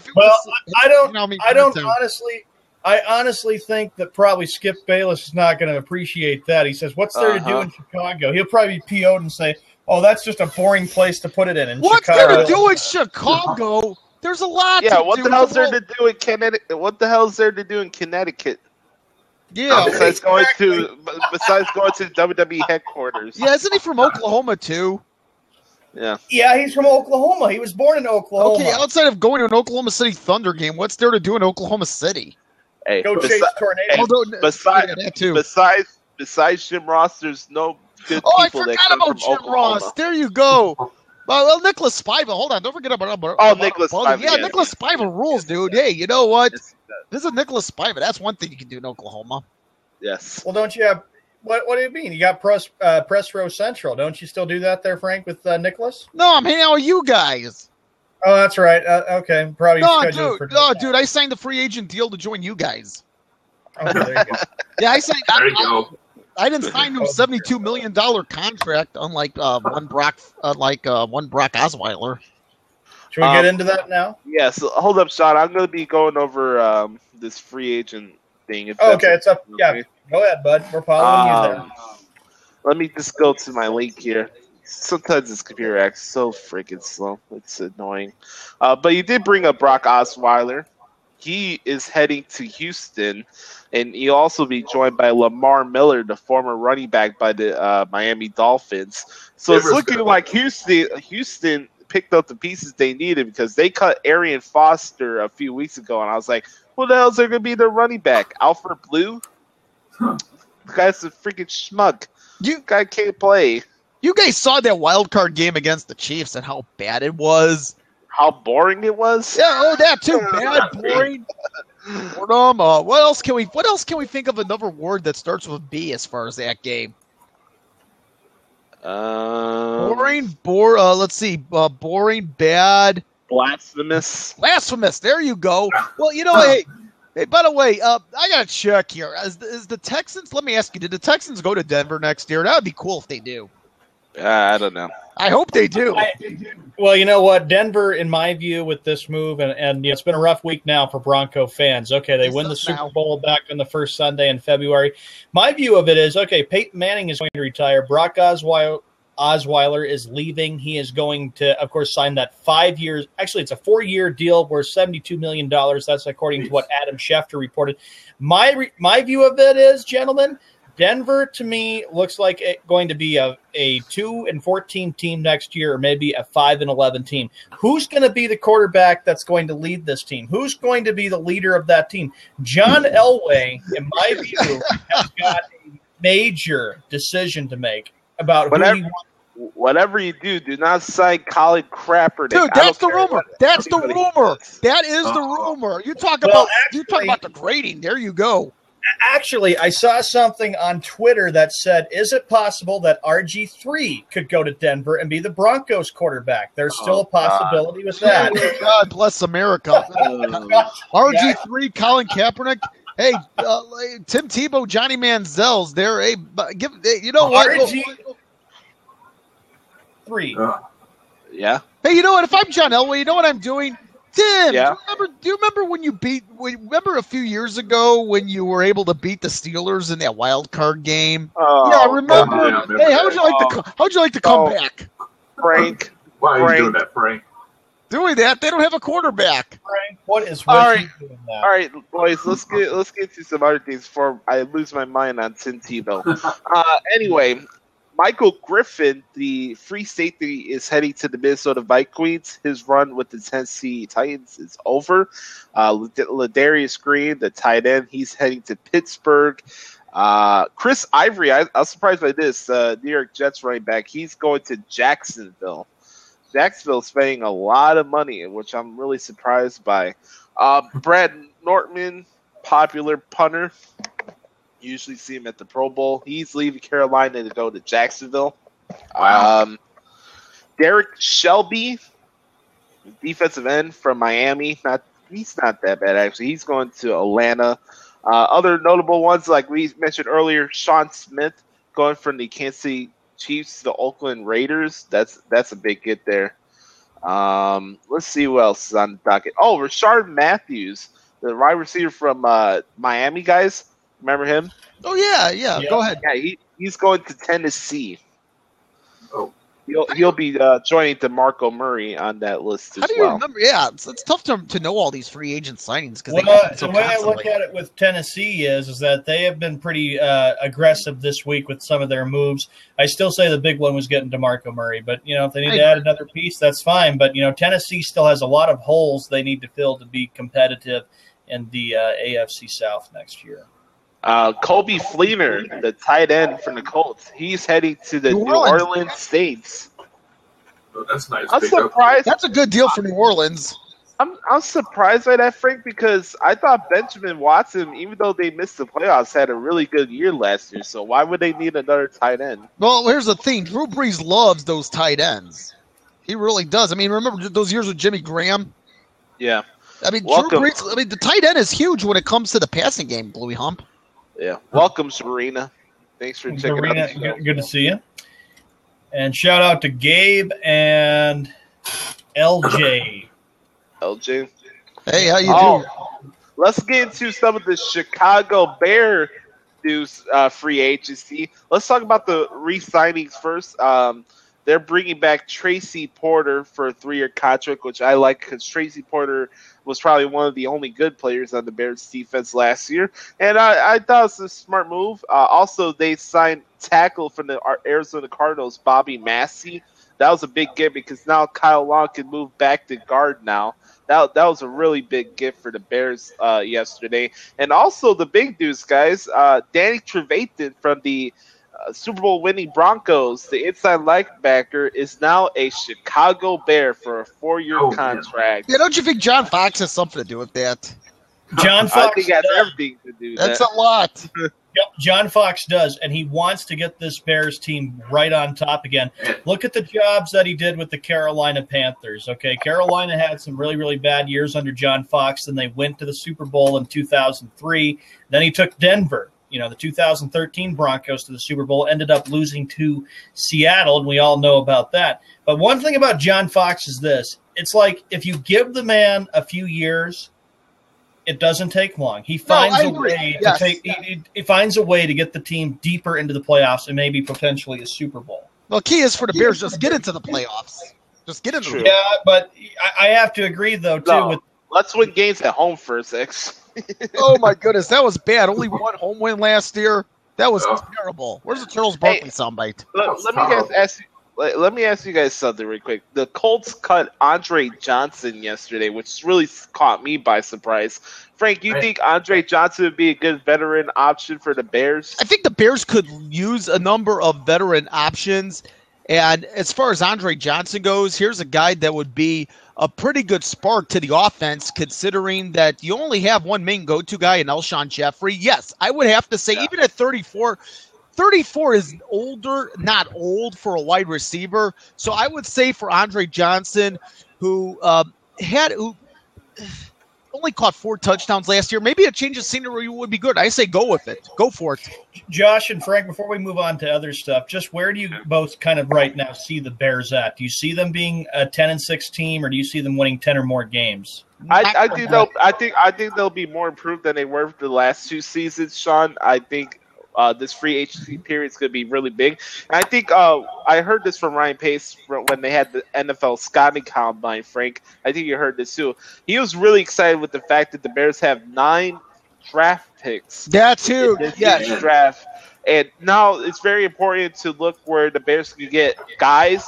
I honestly think that probably Skip Bayless is not going to appreciate that. He says, "What's there to do in Chicago?" He'll probably be PO'd and say, Oh, that's just a boring place to put it in What's Chicago. there to do in Chicago? There's a lot Yeah, to what do. the hell's there to do in Connecticut? What the hell's there to do in Connecticut? Yeah. Besides going to the WWE headquarters. Yeah, isn't he from Oklahoma too? Yeah. Yeah, he's from Oklahoma. He was born in Oklahoma. Okay, outside of going to an Oklahoma City Thunder game, what's there to do in Oklahoma City? Hey, Go chase tornadoes. besides Jim Ross, there's no good Oh, I people that forgot come about from Jim Oklahoma. Ross. There you go. Well, Nicholas Spiva. Hold on, don't forget about Nicholas Spiva. Spiva, Yeah, yeah, Nicholas yeah. Spiva rules, dude. Hey, you know what? Yes, This is Nicholas Spiva. That's one thing you can do in Oklahoma. yes. Well, don't you have what do you mean? You got Press Row Central. Don't you still do that there, Frank, with Nicholas? No, I'm hanging out with you guys. Oh, that's right. Okay, probably scheduled for. Dude, I signed the free agent deal to join you guys. Okay, there you go. Yeah, I signed. There you go. I didn't sign no $72 million contract, unlike one Brock Osweiler. Should we get into that now? Yeah, so hold up, Sean. I'm going to be going over this free agent thing. If Oh, that's okay, it's up. Yeah, okay. go ahead, bud. We're following you there. Let me just go to my link here. Sometimes this computer acts so freaking slow. It's annoying. But you did bring up Brock Osweiler. He is heading to Houston, and he'll also be joined by Lamar Miller, the former running back by the Miami Dolphins. So it's looking like Houston picked up the pieces they needed because they cut Arian Foster a few weeks ago, and I was like, who the hell's going to be their running back? Alfred Blue? The guy's a freaking schmuck. Guy can't play. You guys saw that wild card game against the Chiefs and how bad it was. How boring it was. Yeah, that too. Bad, boring. Boredom. What else can we think of another word that starts with B as far as that game? Boring. Let's see. Boring. Bad. Blasphemous. Blasphemous. There you go. Well, hey. By the way, I got to check here. Is the Texans? Let me ask you. Did the Texans go to Denver next year? That would be cool if they do. I don't know. I hope they do. Well, you know what? Denver, in my view, with this move, and it's been a rough week now for Bronco fans. Okay, they win the Super Bowl back on the first Sunday in February. My view of it is, okay, Peyton Manning is going to retire. Brock Osweiler is leaving. He is going to, of course, sign that 5 years. Actually, it's a 4-year deal worth $72 million. That's according to what Adam Schefter reported. My view of it is, gentlemen, Denver, to me, looks like it's going to be a 2-14 team next year, or maybe a 5-11 team. Who's going to be the quarterback that's going to lead this team? Who's going to be the leader of that team? John Elway, in my view, has got a major decision to make about who he wants. Whatever you do not sign Colin Kaepernick. Dude, that's the rumor. That's the rumor. That is the rumor. You talk about the grading. There you go. Actually, I saw something on Twitter that said, is it possible that RG3 could go to Denver and be the Broncos quarterback? There's still a possibility with that. God bless America. RG3, Colin Kaepernick. Hey, Tim Tebow, Johnny Manziel's there. Hey, you know what? RG3. Yeah. Hey, you know what? If I'm John Elway, you know what I'm doing? Tim, yeah. do you remember when you remember a few years ago when you were able to beat the Steelers in that wild card game? Oh, yeah, I remember. Hey, how'd you like to come back? Frank. Why are you doing that, Frank? Doing that? They don't have a quarterback. Frank, what is all right? Doing that? All right, boys, let's get to some other things before I lose my mind on Tim Tebow. Anyway, Michael Griffin, the free safety, is heading to the Minnesota Vikings. His run with the Tennessee Titans is over. Ladarius Green, the tight end, he's heading to Pittsburgh. Chris Ivory, I was surprised by this. New York Jets running back, he's going to Jacksonville. Jacksonville's paying a lot of money, which I'm really surprised by. Brad Nortman, popular punter. Usually see him at the Pro Bowl. He's leaving Carolina to go to Jacksonville. Wow. Derek Shelby, defensive end from Miami. He's not that bad, actually. He's going to Atlanta. Other notable ones, like we mentioned earlier, Sean Smith going from the Kansas City Chiefs to the Oakland Raiders. That's a big get there. Let's see what else is on the docket. Oh, Rashard Matthews, the wide receiver from Miami, guys. Remember him? Oh, yeah. Go ahead. Yeah, he's going to Tennessee. Oh. He'll be joining DeMarco Murray on that list as How do you well. remember? Yeah, it's tough to know all these free agent signings because the way I look at it with Tennessee is that they have been pretty aggressive this week with some of their moves. I still say the big one was getting DeMarco Murray, but if they need to add another piece, that's fine. But Tennessee still has a lot of holes they need to fill to be competitive in the AFC South next year. Kobe Fleener, the tight end from the Colts, he's heading to the New Orleans Saints. Oh, that's nice. I'm surprised. That's a good deal for New Orleans. I'm surprised by that, Frank, because I thought Benjamin Watson, even though they missed the playoffs, had a really good year last year. So why would they need another tight end? Well, here's the thing. Drew Brees loves those tight ends. He really does. I mean, remember those years with Jimmy Graham? Yeah. I mean, Drew Brees, the tight end is huge when it comes to the passing game, Bluey Hump. Yeah. Welcome, Serena. Thanks for checking out the show. Good to see you. And shout out to Gabe and LJ. LJ. Hey, how you doing? Let's get into some of the Chicago Bear news free agency. Let's talk about the re-signings first. They're bringing back Tracy Porter for a 3-year contract, which I like because Tracy Porter was probably one of the only good players on the Bears defense last year. And I thought it was a smart move. Also, they signed tackle from the Arizona Cardinals, Bobby Massey. That was a big get because now Kyle Long can move back to guard now. That was a really big gift for the Bears yesterday. And also the big news, guys, Danny Trevathan from the Super Bowl winning Broncos, the inside linebacker, is now a Chicago Bear for a 4-year contract. Yeah, don't you think John Fox has something to do with that? John Fox I think has everything to do with that. That's a lot. Yep, John Fox does, and he wants to get this Bears team right on top again. Look at the jobs that he did with the Carolina Panthers. Okay, Carolina had some really, really bad years under John Fox. Then they went to the Super Bowl in 2003. Then he took Denver, the 2013 Broncos to the Super Bowl, ended up losing to Seattle, and we all know about that. But one thing about John Fox is this. It's like if you give the man a few years, it doesn't take long. He finds he finds a way to get the team deeper into the playoffs and maybe potentially a Super Bowl. Well, key is for the Bears just get into the playoffs. Just get into them. Yeah, but I have to agree though too. Let's win games at home first, X. Oh my goodness, that was bad. Only one home win last year. That was terrible. Where's the Charles Barkley soundbite? Let me ask you guys something real quick. The Colts cut Andre Johnson yesterday, which really caught me by surprise. Frank, you think Andre Johnson would be a good veteran option for the Bears? I think the Bears could use a number of veteran options. And as far as Andre Johnson goes, here's a guy that would be a pretty good spark to the offense, considering that you only have one main go-to guy in Alshon Jeffrey. Yes, I would have to say, even at 34 is older, not old for a wide receiver. So I would say for Andre Johnson, who only caught 4 touchdowns last year, maybe a change of scenery would be good. I say go with it. Go for it. Josh and Frank, before we move on to other stuff, just where do you both kind of right now see the Bears at? Do you see them being a 10-6 team, or do you see them winning 10 or more games? I think they'll be more improved than they were for the last 2 seasons, Sean. I think this free agency period is going to be really big. And I think I heard this from Ryan Pace when they had the NFL scouting combine, Frank. I think you heard this too. He was really excited with the fact that the Bears have 9 draft picks. That too, yes. Draft. And now it's very important to look where the Bears can get guys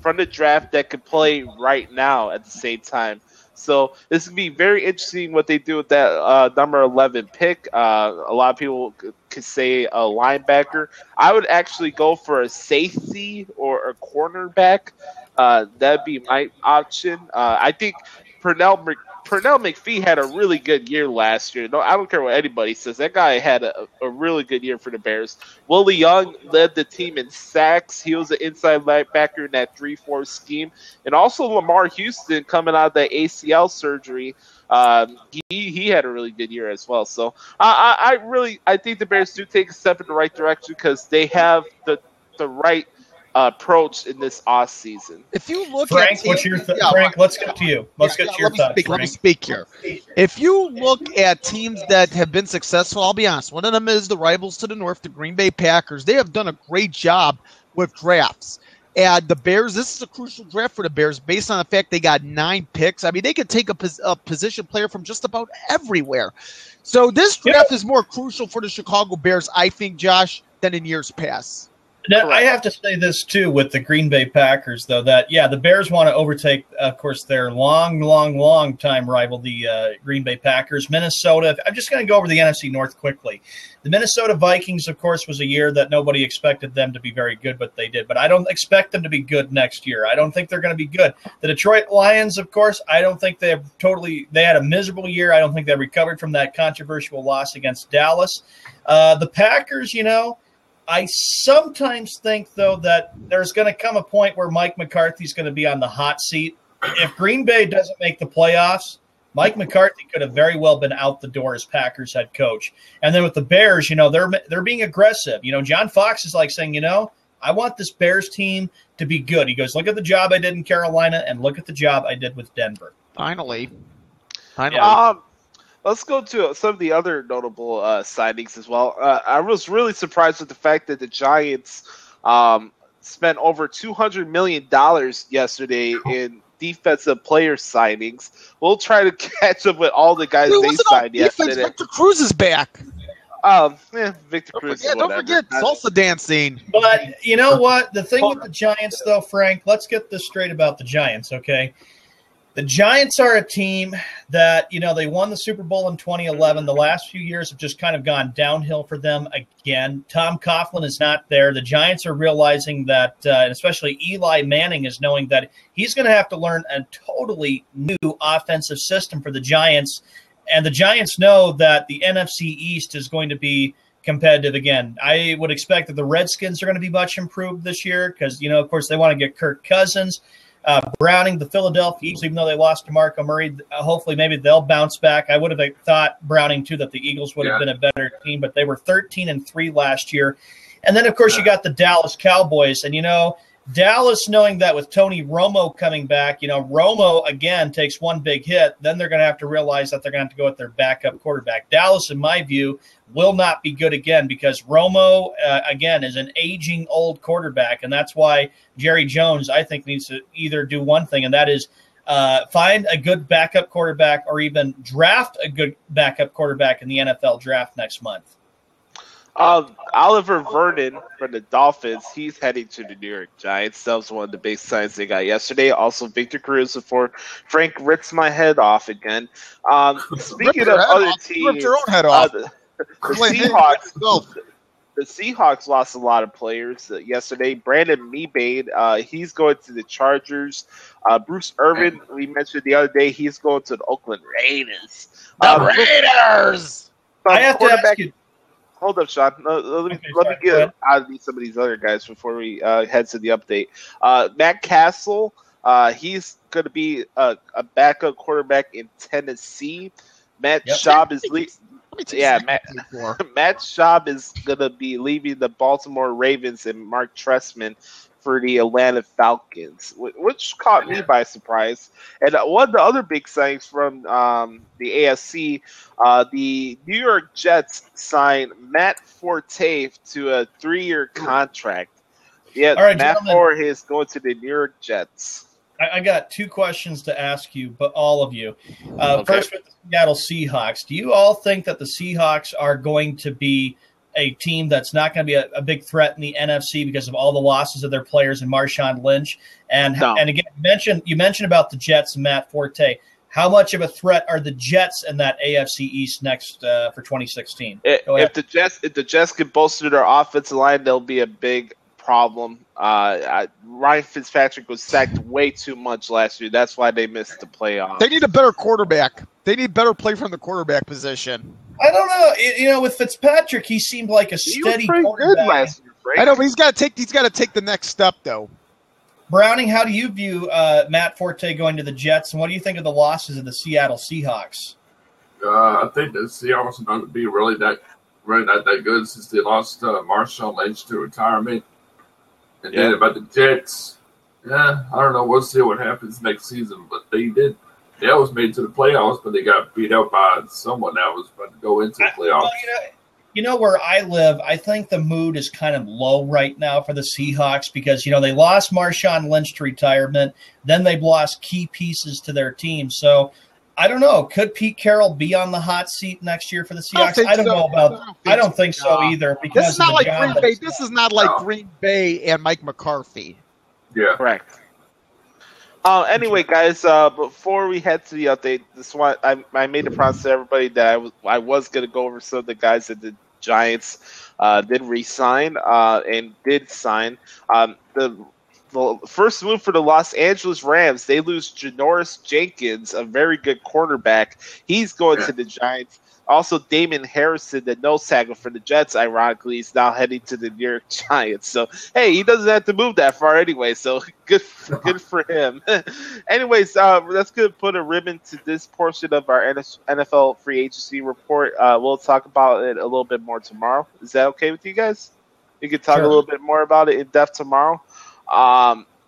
from the draft that could play right now at the same time. So this is going to be very interesting what they do with that number 11 pick. A lot of people could say a linebacker. I would actually go for a safety or a cornerback. That'd be my option. I think Pernell McPhee had a really good year last year. No, I don't care what anybody says. That guy had a really good year for the Bears. Willie Young led the team in sacks. He was an inside linebacker in that 3-4 scheme. And also Lamar Houston coming out of the ACL surgery. He had a really good year as well. So I think the Bears do take a step in the right direction because they have the right approach in this off season. If you look Frank, what's your Frank? Let's get to you. Let's get to your thoughts. Let me speak here. If you look at teams that have been successful, I'll be honest. One of them is the rivals to the north, the Green Bay Packers. They have done a great job with drafts. And the Bears, this is a crucial draft for the Bears based on the fact they got 9 picks. I mean, they could take a position player from just about everywhere. So this draft is more crucial for the Chicago Bears, I think, Josh, than in years past. Now, I have to say this, too, with the Green Bay Packers, though, that, the Bears want to overtake, of course, their long time rival, the Green Bay Packers. Minnesota, I'm just going to go over the NFC North quickly. The Minnesota Vikings, of course, was a year that nobody expected them to be very good, but they did. But I don't expect them to be good next year. I don't think they're going to be good. The Detroit Lions, of course, I don't think they had a miserable year. I don't think they recovered from that controversial loss against Dallas. The Packers, I sometimes think, though, that there's going to come a point where Mike McCarthy's going to be on the hot seat. If Green Bay doesn't make the playoffs, Mike McCarthy could have very well been out the door as Packers head coach. And then with the Bears, they're being aggressive. John Fox is like saying, I want this Bears team to be good. He goes, look at the job I did in Carolina and look at the job I did with Denver. Finally. Let's go to some of the other notable signings as well. I was really surprised with the fact that the Giants spent over $200 million yesterday in defensive player signings. We'll try to catch up with all the guys they signed yesterday. Victor Cruz is back. Victor Cruz. Don't forget salsa dancing. But you know what? The thing with the Giants, though, Frank, let's get this straight about the Giants, okay? The Giants are a team that, they won the Super Bowl in 2011. The last few years have just kind of gone downhill for them again. Tom Coughlin is not there. The Giants are realizing that, and especially Eli Manning is knowing that he's going to have to learn a totally new offensive system for the Giants. And the Giants know that the NFC East is going to be competitive again. I would expect that the Redskins are going to be much improved this year because, of course, they want to get Kirk Cousins. Browning, the Philadelphia Eagles, even though they lost to DeMarco Murray, hopefully maybe they'll bounce back. I would have thought Browning, too, that the Eagles would have been a better team, but they were 13-3 last year. And then, of course, you got the Dallas Cowboys. And, Dallas knowing that with Tony Romo coming back, Romo, again, takes one big hit. Then they're going to have to realize that they're going to have to go with their backup quarterback. Dallas, in my view, will not be good again because Romo, again, is an aging old quarterback. And that's why Jerry Jones, I think, needs to either do one thing, and that is find a good backup quarterback or even draft a good backup quarterback in the NFL draft next month. Oliver Vernon from the Dolphins, he's heading to the New York Giants. That was one of the big signs they got yesterday. Also, Victor Cruz before Frank rips my head off again. Speaking of other teams, rip your own head off. The Seahawks lost a lot of players yesterday. Brandon Mebane, he's going to the Chargers. Bruce Irvin, we mentioned the other day, he's going to the Oakland Raiders. Raiders! I have to ask you. Hold up, Sean. Let me get out of some of these other guys before we head to the update. Matt Castle, he's going to be a backup quarterback in Tennessee. Matt Schaub is Matt Schaub is going to be leaving the Baltimore Ravens and Mark Trestman for the Atlanta Falcons, which caught me by surprise. And one of the other big signings from the AFC, the New York Jets signed Matt Forte to a 3-year contract. Yeah, all right, Matt Forte is going to the New York Jets. I got 2 questions to ask you, but all of you. First, with the Seattle Seahawks, do you all think that the Seahawks are going to be a team that's not going to be a big threat in the NFC because of all the losses of their players and Marshawn Lynch? And again, you mentioned about the Jets and Matt Forte. How much of a threat are the Jets in that AFC East next for 2016? If the Jets can bolster their offensive line, they'll be a big problem. Ryan Fitzpatrick was sacked way too much last year. That's why they missed the playoffs. They need a better quarterback. They need better play from the quarterback position. I don't know. With Fitzpatrick, he seemed like a steady quarterback. Good last year, Frank. I know, but he's got to take the next step, though. Browning, how do you view Matt Forte going to the Jets, and what do you think of the losses of the Seattle Seahawks? I think the Seahawks are going to be really not that good since they lost Marshawn Lynch to retirement. And then about the Jets, I don't know. We'll see what happens next season. But they always made it to the playoffs, but they got beat up by someone that was about to go into the playoffs. You know, where I live, I think the mood is kind of low right now for the Seahawks because, they lost Marshawn Lynch to retirement. Then they've lost key pieces to their team. So, I don't know. Could Pete Carroll be on the hot seat next year for the Seahawks? I don't know about – I don't think so either. Because this is not like Green Bay. This is not like Green Bay and Mike McCarthy. Yeah. Correct. Anyway, guys, before we head to the update, I made a promise to everybody that I was going to go over some of the guys that the Giants did re-sign and did sign. The first move for the Los Angeles Rams, they lose Janoris Jenkins, a very good cornerback. He's going to the Giants. Also, Damon Harrison, the nose tackle for the Jets, ironically, is now heading to the New York Giants. So, hey, he doesn't have to move that far anyway. So, good for him. Anyways, let's put a ribbon to this portion of our NFL free agency report. We'll talk about it a little bit more tomorrow. Is that okay with you guys? We can talk a little bit more about it in depth tomorrow.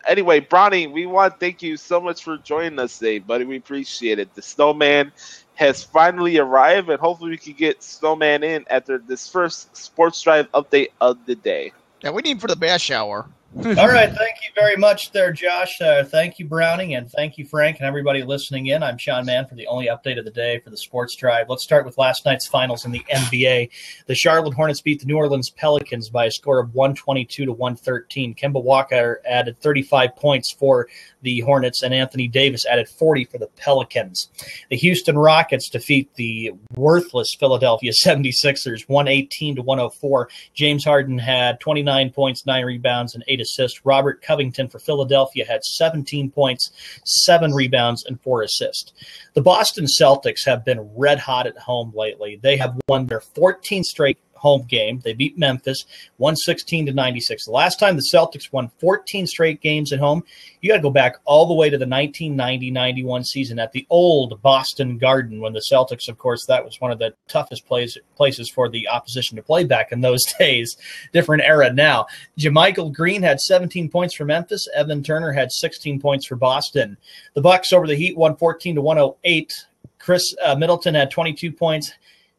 Anyway, Bronny, we want to thank you so much for joining us today, buddy. We appreciate it. The Snowman has finally arrived, and hopefully we can get Snowman in after this first Sports Drive update of the day. Yeah, we need him for the bash hour. All right. Thank you very much there, Josh. Thank you, Browning, and thank you, Frank, and everybody listening in. I'm Sean Mann for the only update of the day for the Sports Drive. Let's start with last night's finals in the NBA. The Charlotte Hornets beat the New Orleans Pelicans by a score of 122-113. Kemba Walker added 35 points for the Hornets, and Anthony Davis added 40 for the Pelicans. The Houston Rockets defeat the worthless Philadelphia 76ers 118-104. James Harden had 29 points, 9 rebounds, and 8 assists. Robert Covington for Philadelphia had 17 points, 7 rebounds, and 4 assists. The Boston Celtics have been red hot at home lately. They have won their 14th straight home game. They beat Memphis 116-96. The last time the Celtics won 14 straight games at home, you got to go back all the way to the 1990-91 season at the old Boston Garden when the Celtics, of course, that was one of the toughest places for the opposition to play back in those days. Different era now. JaMychal Green had 17 points for Memphis. Evan Turner had 16 points for Boston. The Bucks over the Heat won 114-108. Chris Middleton had 22 points.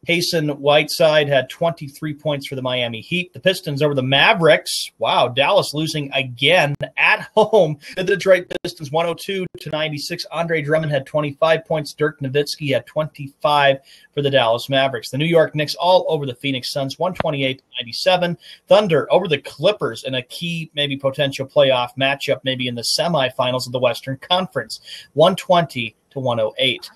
Hasten Whiteside had 23 points for the Miami Heat. The Pistons over the Mavericks. Wow, Dallas losing again at home. The Detroit Pistons 102-96. Andre Drummond had 25 points. Dirk Nowitzki had 25 for the Dallas Mavericks. The New York Knicks all over the Phoenix Suns 128-97. Thunder over the Clippers in a key, maybe potential playoff matchup, maybe in the semifinals of the Western Conference 120-108.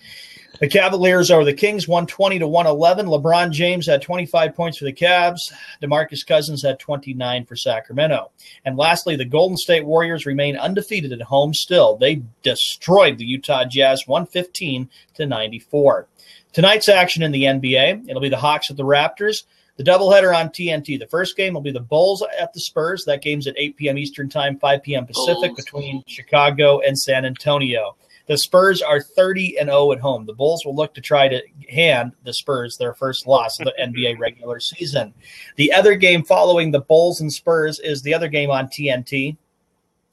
The Cavaliers over the Kings, 120-111. LeBron James had 25 points for the Cavs. DeMarcus Cousins had 29 for Sacramento. And lastly, the Golden State Warriors remain undefeated at home still. They destroyed the Utah Jazz 115-94. Tonight's action in the NBA, it'll be the Hawks at the Raptors. The doubleheader on TNT. The first game will be the Bulls at the Spurs. That game's at 8 p.m. Eastern Time, 5 p.m. Pacific between Chicago and San Antonio. The Spurs are 30-0 at home. The Bulls will look to try to hand the Spurs their first loss of the NBA regular season. The other game following the Bulls and Spurs is the other game on TNT.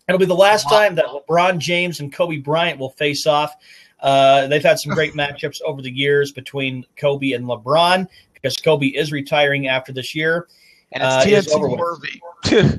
It'll be the last time that LeBron James and Kobe Bryant will face off. They've had some great matchups over the years between Kobe and LeBron because Kobe is retiring after this year. And it's TNT worthy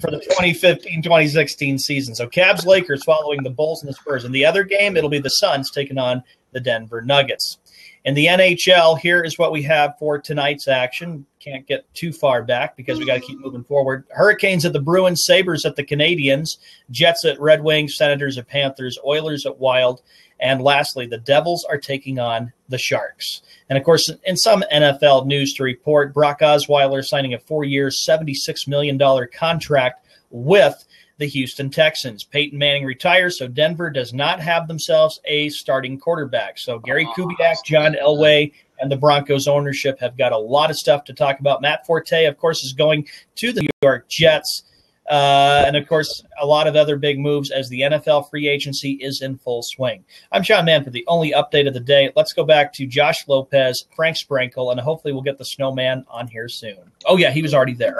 for the 2015-2016 season. So Cavs-Lakers following the Bulls and the Spurs. In the other game, it'll be the Suns taking on the Denver Nuggets. In the NHL, here is what we have for tonight's action. Can't get too far back because we got to keep moving forward. Hurricanes at the Bruins, Sabres at the Canadiens, Jets at Red Wings, Senators at Panthers, Oilers at Wild, and lastly, the Devils are taking on the Sharks. And, of course, in some NFL news to report, Brock Osweiler signing a 4-year, $76 million contract with the Houston Texans. Peyton Manning retires, so Denver does not have themselves a starting quarterback. So Gary Kubiak, John Elway, and the Broncos ownership have got a lot of stuff to talk about. Matt Forte, of course, is going to the New York Jets. And, of course, a lot of other big moves as the NFL free agency is in full swing. I'm Sean Mann for the only update of the day. Let's go back to Josh Lopez, Frank Sprankle, and hopefully we'll get the Snowman on here soon. Oh, yeah, he was already there.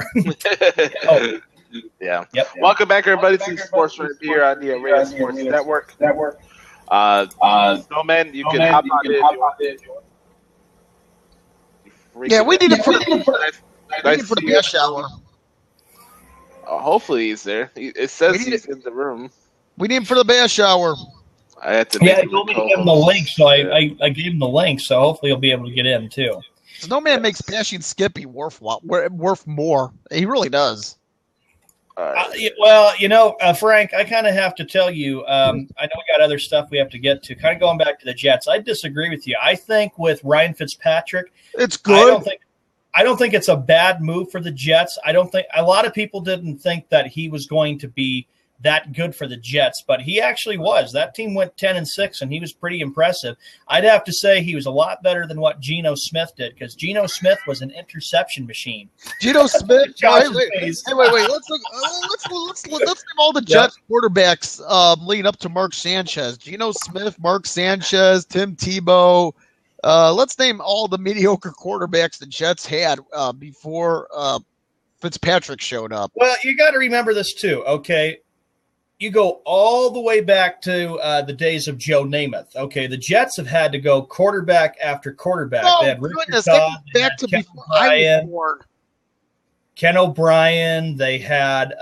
Yeah. Yep. Welcome back, everybody, to Sports Room here on the Radio Sports Network. Snowman, you can hop on in. Yeah, we need to Waiting for the bath shower. Hopefully he's there. It says he's in the room. We need him for the bath shower. I had to. He told me to give him the link, so I gave him the link. So hopefully he'll be able to get in too. Snowman makes bashing Skippy worth more. He really does. Well, Frank, I kind of have to tell you, I know we got other stuff we have to get to. Kind of going back to the Jets, I disagree with you. I think with Ryan Fitzpatrick, it's good. I don't think it's a bad move for the Jets. I don't think a lot of people didn't think that he was going to be that good for the Jets, but he actually was. That team went 10-6, and he was pretty impressive. I'd have to say he was a lot better than what Geno Smith did, because Geno Smith was an interception machine. Geno Smith. Wait. Let's name all the Jets quarterbacks leading up to Mark Sanchez. Geno Smith, Mark Sanchez, Tim Tebow. Let's name all the mediocre quarterbacks the Jets had before Fitzpatrick showed up. Well, you got to remember this too, okay? You go all the way back to the days of Joe Namath. Okay, the Jets have had to go quarterback after quarterback. Oh, they had Richard goodness, Todd, they back to before I was born. Ken O'Brien. They had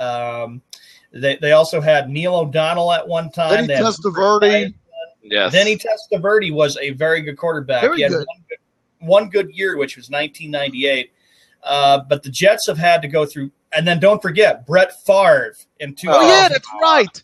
they also had Neil O'Donnell at one time. Vinny Testaverde. Yes. Vinny Testaverde was a very good quarterback. Very he had good. one good year, which was 1998. But the Jets have had to go through. And then don't forget Brett Favre in 2000. Oh, yeah, that's right.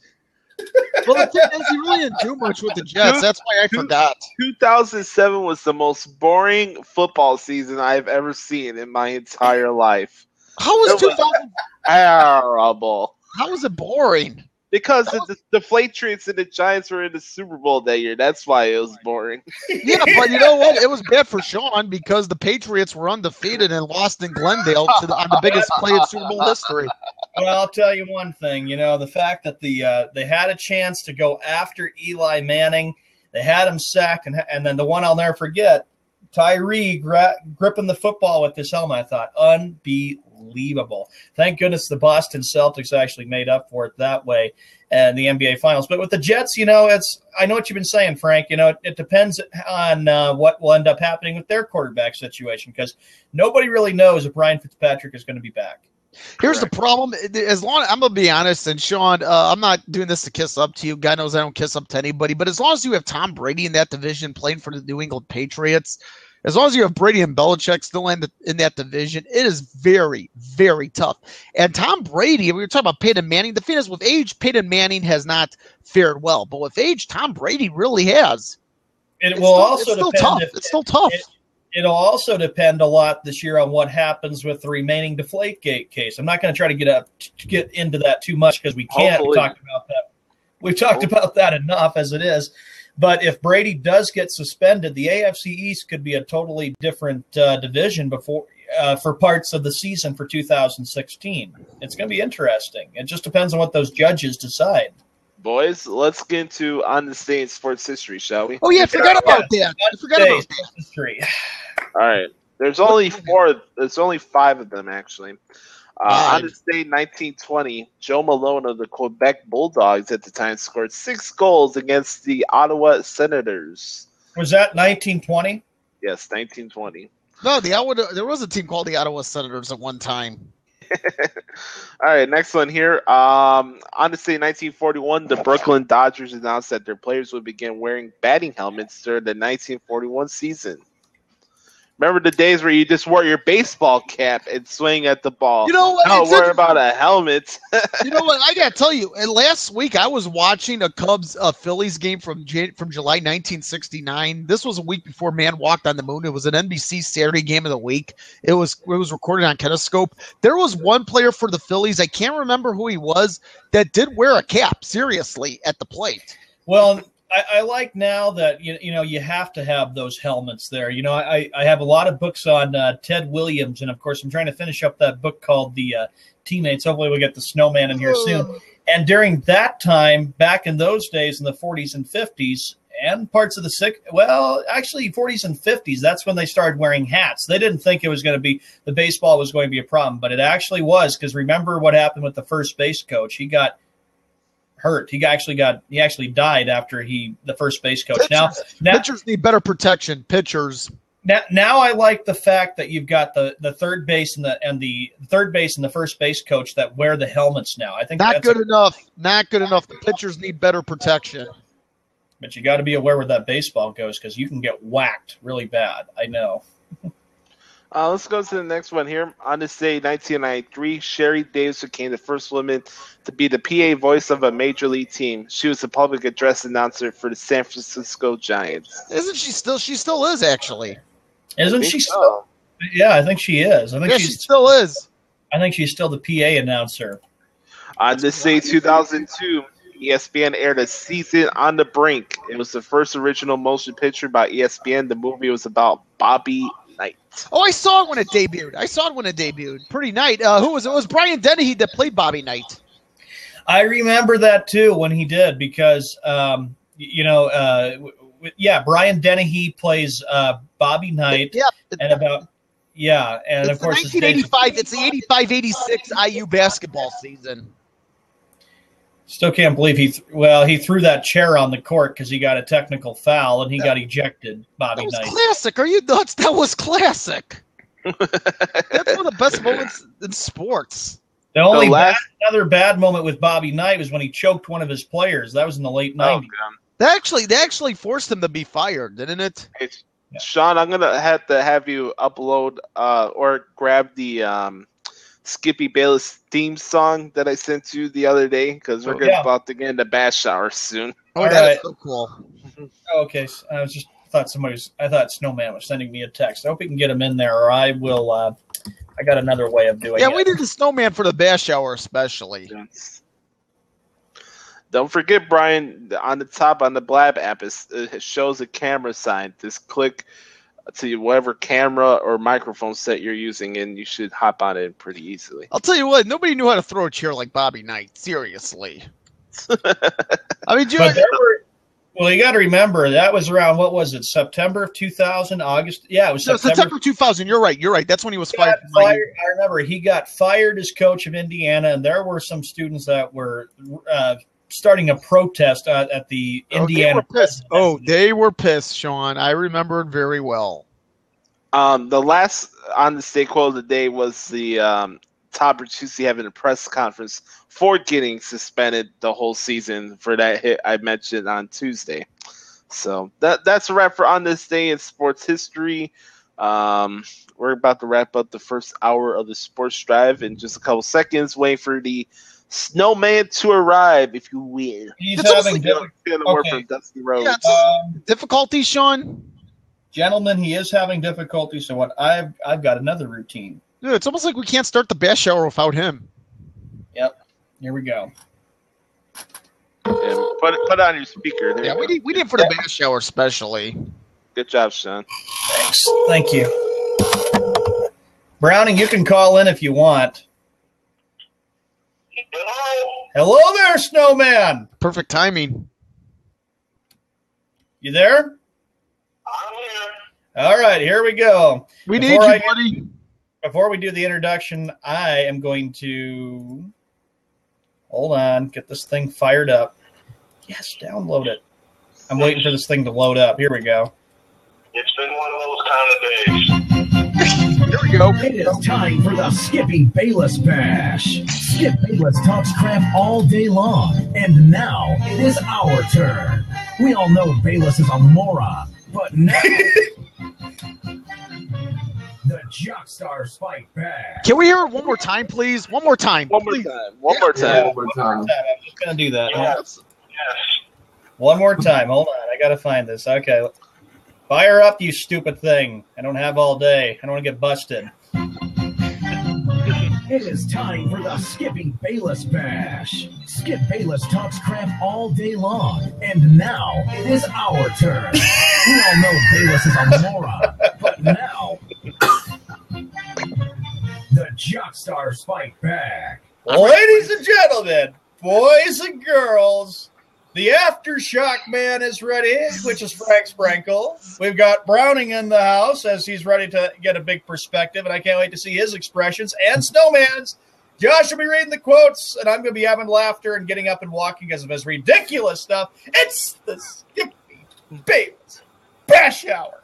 Well, the thing is, he really didn't do much with the Jets. That's why I forgot. 2007 was the most boring football season I've ever seen in my entire life. How was 2000 terrible? How was it boring? Because the Patriots and the Giants were in the Super Bowl that year. That's why it was boring. Yeah, but you know what? It was bad for Sean because the Patriots were undefeated and lost in Glendale on the biggest play in Super Bowl history. Well, I'll tell you one thing. The fact that they had a chance to go after Eli Manning, they had him sacked, and then the one I'll never forget, Tyree gripping the football with his helmet. I thought, unbelievable. Thank goodness the Boston Celtics actually made up for it that way in the NBA Finals. But with the Jets, I know what you've been saying, Frank. It depends on what will end up happening with their quarterback situation, because nobody really knows if Ryan Fitzpatrick is going to be back. Here's the problem. As long I'm gonna be honest, and Sean, I'm not doing this to kiss up to you. God knows I don't kiss up to anybody. But as long as you have Tom Brady in that division playing for the New England Patriots, as long as you have Brady and Belichick still in that division, it is very, very tough. And Tom Brady, we were talking about Peyton Manning. The thing is, with age, Peyton Manning has not fared well. But with age, Tom Brady really has. It's still tough. It's still tough. It'll also depend a lot this year on what happens with the remaining Deflategate case. I'm not going to try to get into that too much because we can't. We talked about that. We've talked about that enough as it is. But if Brady does get suspended, the AFC East could be a totally different division for parts of the season for 2016. It's going to be interesting. It just depends on what those judges decide. Boys, let's get into On the State in sports history, shall we? Oh, yeah, I forgot about that. History. All right. There's only four. There's only five of them, actually. On this day, 1920, Joe Malone of the Quebec Bulldogs at the time scored 6 goals against the Ottawa Senators. Was that 1920? Yes, 1920. No, there was a team called the Ottawa Senators at one time. All right, next one here. On this day, 1941, the Brooklyn Dodgers announced that their players would begin wearing batting helmets during the 1941 season. Remember the days where you just wore your baseball cap and swing at the ball? You know what? Don't worry about a helmet. You know what? I got to tell you, last week I was watching a Cubs-Phillies game from July 1969. This was a week before man walked on the moon. It was an NBC Saturday game of the week. It was recorded on Kinescope. There was one player for the Phillies, I can't remember who he was, that did wear a cap, seriously, at the plate. Well, I like now that you have to have those helmets there. I have a lot of books on Ted Williams, and of course I'm trying to finish up that book called The Teammates. Hopefully we'll get the Snowman in here soon. And during that time, back in those days in the 40s and 50s, and parts of the 40s and 50s, that's when they started wearing hats. They didn't think it was going to be the baseball was going to be a problem, but it actually was, because remember what happened with the first base coach? He got hurt. He actually died after the first base coach. Now pitchers need better protection. Pitchers. Now I like the fact that you've got the third base and the third base and the first base coach that wear the helmets now. I think Not good enough. Not good enough. The pitchers need better protection. But you got to be aware where that baseball goes because you can get whacked really bad. I know. Let's go to the next one here. On this day, 1993, Sherry Davis became the first woman to be the PA voice of a major league team. She was the public address announcer for the San Francisco Giants. Isn't she still? She still is, actually. Isn't she still? Yeah, I think she is. I think she still is. I think she's still the PA announcer. On this day, 2002, ESPN aired a Season on the Brink. It was the first original motion picture by ESPN. The movie was about Bobby Knight. Oh, I saw it when it debuted. Pretty Knight. Who was it? It was Brian Dennehy that played Bobby Knight. I remember that too when he did because Brian Dennehy plays Bobby Knight. Yeah, and of course 1985. It's the 85-86 IU basketball season. Still can't believe he threw that chair on the court because he got a technical foul and he got ejected. Bobby Knight. That was classic. Are you nuts? That was classic. That's one of the best moments in sports. The only another bad moment with Bobby Knight was when he choked one of his players. That was in the late 90s. They actually forced him to be fired, didn't it? Hey, Sean, I'm gonna have you upload or grab the Skippy Bayless theme song that I sent you the other day because we're about to get into bath shower soon. Oh, that's so cool. Okay, I thought Snowman was sending me a text. I hope we can get him in there, or I will. I got another way of doing it. Yeah, we need the Snowman for the bath shower, especially. Yes. Don't forget, Brian, on the top on the Blab app, it shows a camera sign. Just click to whatever camera or microphone set you're using, and you should hop on it pretty easily. I'll tell you what, nobody knew how to throw a chair like Bobby Knight. Seriously. I mean, you got to remember, that was around, what was it, September of 2000, August? Yeah, it was September 2000. You're right. That's when he was fired. I remember he got fired as coach of Indiana, and there were some students that were starting a protest at the Indiana. They were pissed, Sean. I remember it very well. The last on the state quote of the day was the Todd Bertuzzi having a press conference for getting suspended the whole season for that hit I mentioned on Tuesday. So that's a wrap for On This Day in Sports History. We're about to wrap up the first hour of the Sports Drive in just a couple seconds, waiting for the Snowman to arrive, if you will. He's having word from Dusty Rhodes. Difficulties, Sean? Gentlemen, he is having difficulty, so what I've got another routine. Dude, it's almost like we can't start the bath shower without him. Yep. Here we go. Yeah, put it on your speaker. There we need for the bath shower especially. Good job, Sean. Thanks. Thank you. Browning, you can call in if you want. Hello there, Snowman. Perfect timing. You there? I'm here. All right, here we go. We need you, buddy. Before we do the introduction, I am going to hold on, get this thing fired up. Yes, download it. I'm waiting for this thing to load up. Here we go. It's been one of those kind of days. Here we go. It is time for the Skippy Bayless Bash. Skip Bayless talks crap all day long, and now it is our turn. We all know Bayless is a moron, but now the Jockstars fight back. Can we hear it one more time, please? One more time. One more time. I'm just going to do that. Yes. One more time. Hold on. I got to find this. Okay. Fire up, you stupid thing. I don't have all day. I don't want to get busted. It is time for the Skippy Bayless Bash. Skip Bayless talks crap all day long, and now it is our turn. We all know Bayless is a moron, but now the Jockstars fight back. Ladies and gentlemen, boys and girls, the Aftershock Man is ready, which is Frank Sprinkle. We've got Browning in the house as he's ready to get a big perspective, and I can't wait to see his expressions. And Snowman's. Josh will be reading the quotes, and I'm going to be having laughter and getting up and walking because of his ridiculous stuff. It's the Skippy Bayless Bash Hour.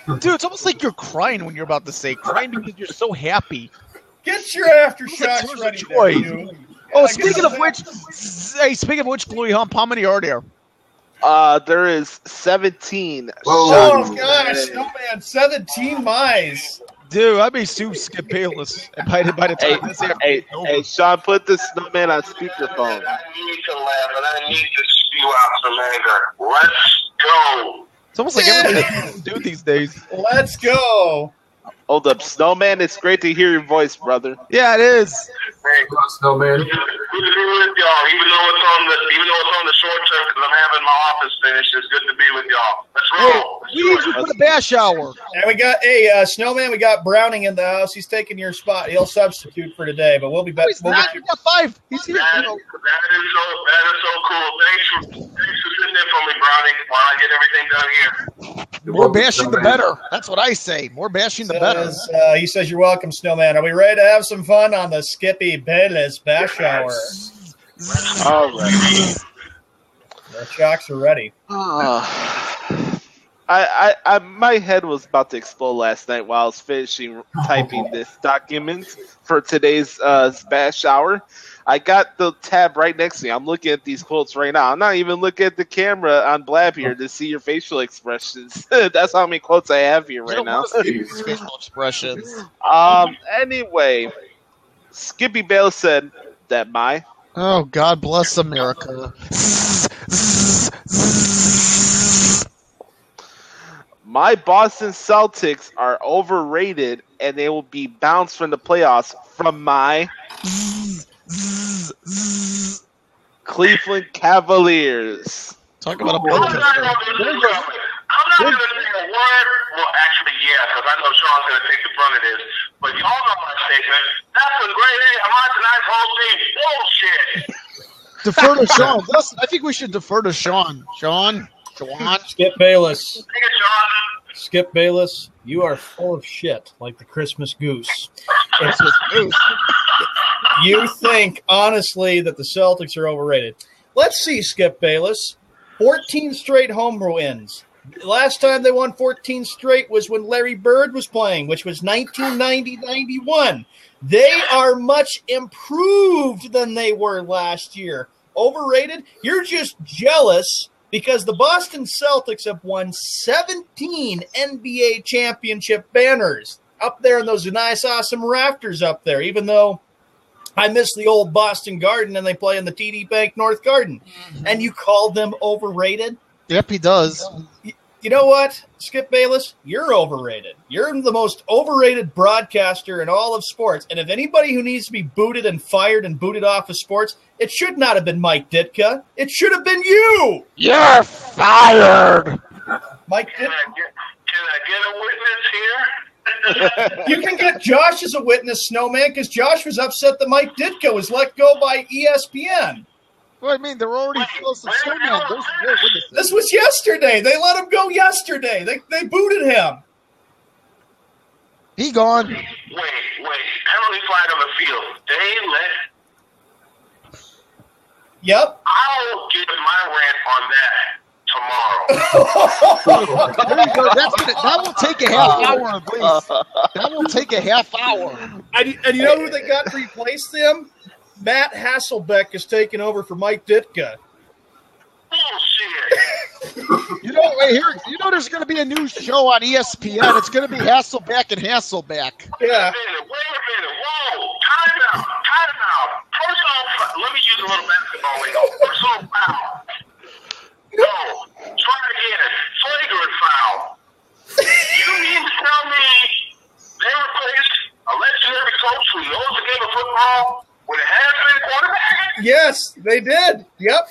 Dude, it's almost like you're crying when you're about to say crying because you're so happy. Get your aftershocks Tears of ready, joy. there, you. Oh, speaking of which, Glory Hump, how many are there? There is 17. Oh shots. gosh, Snowman, 17 mice. Dude, I may sue Skip Bayless by the Hey, time this afternoon hey, is over. hey, Sean, put the Snowman on speakerphone. I need to laugh and I need to spew out some anger. Let's go. It's almost like everything do these days. Let's go. Hold up, Snowman, it's great to hear your voice, brother. Yeah, it is. Hey, go on, Snowman. Good to be with y'all, even though it's on the short term because I'm having my office finished. It's good to be with y'all. Let's roll. Let's We do usually it. put a bash hour. And we got Snowman. We got Browning in the house. He's taking your spot. He'll substitute for today, but we'll be back. He's not. We got 5. He's here. That is so cool. Thanks for sitting in for me, Brownie, while I get everything done here. More bashing, the better. That's what I say. More bashing, the better. He says, "You're welcome, Snowman. Are we ready to have some fun on the Skippy Bayless Bash Hour?" All right. The shocks are ready. My head was about to explode last night while I was finishing typing this document for today's bash hour. I got the tab right next to me. I'm looking at these quotes right now. I'm not even looking at the camera on Blab here to see your facial expressions. That's how many quotes I have here right now. Facial expressions. Anyway, Skippy Bale said that Oh, God bless America. my Boston Celtics are overrated and they will be bounced from the playoffs from my Cleveland Cavaliers. Talk about a I'm not protester. going to say a word. Well, actually, yeah, because I know Sean's going to take the front of this. But y'all know my statement. That's a great A. Tonight's whole team. Bullshit. Defer to Sean. Listen, I think we should defer to Sean. Sean. Skip Bayless. Take it, Sean. Skip Bayless, you are full of shit like the Christmas goose. You think, honestly, that the Celtics are overrated. Let's see, Skip Bayless. 14 straight home wins. Last time they won 14 straight was when Larry Bird was playing, which was 1990-91. They are much improved than they were last year. Overrated? You're just jealous because the Boston Celtics have won 17 NBA championship banners up there in those nice, awesome rafters up there, even though I miss the old Boston Garden and they play in the TD Bank North Garden. And you call them overrated? Yep, he does. You know what, Skip Bayless? You're overrated. You're the most overrated broadcaster in all of sports. And if anybody who needs to be booted and fired and booted off of sports, it should not have been Mike Ditka. It should have been you. You're fired. Mike Can Ditka. I get a witness here? You can get Josh as a witness, Snowman, because Josh was upset that Mike Ditka was let go by ESPN. Well, I mean, they're already close to Snowman. Those are witnesses. This was yesterday. They let him go yesterday. They booted him. He gone. Wait. Penalty flag on the field. They let. Yep. I'll give my rant on that tomorrow. There you go. That will take a half hour at least. That will take a half hour. And you know who they got to replace them? Matt Hasselbeck is taking over for Mike Ditka. Bullshit. You know, there's going to be a new show on ESPN. It's going to be Hasselbeck and Hasselbeck. Yeah. Wait a minute. Whoa. Time out. Personal foul. Let me use a little basketball lingo. Personal foul. No. Try again. Flagrant foul. You mean to tell me they replaced a legendary coach who knows the game of football with a has-been quarterback? Yes, they did. Yep.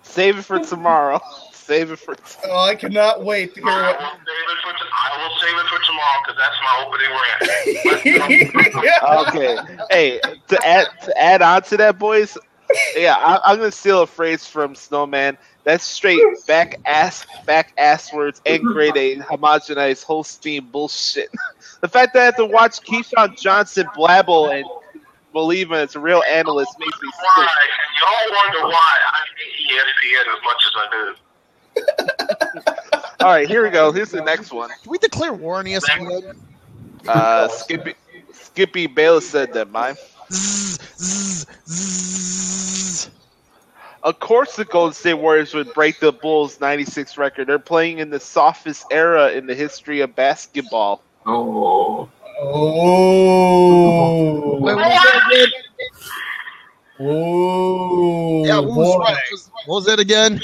Save it for tomorrow. Save it for Oh, I cannot wait to hear I what. will save it for tomorrow because that's my opening rant. Okay. Hey, to add on to that, boys. Yeah, I'm gonna steal a phrase from Snowman. That's straight back ass words and grade A homogenized Holstein bullshit. The fact that I have to watch Keyshawn Johnson blabble and believe in it's a real analyst makes me sick. Why? Y'all wonder why I hate ESPN as much as I do. All right, here we go. Here's the next one. Can we declare war on ESPN? Skippy Bayless said that mine. Of course, the Golden State Warriors would break the Bulls' 96 record. They're playing in the softest era in the history of basketball. Oh. Oh. Wait, what was that again? Oh. Yeah, what was, right? What was that again?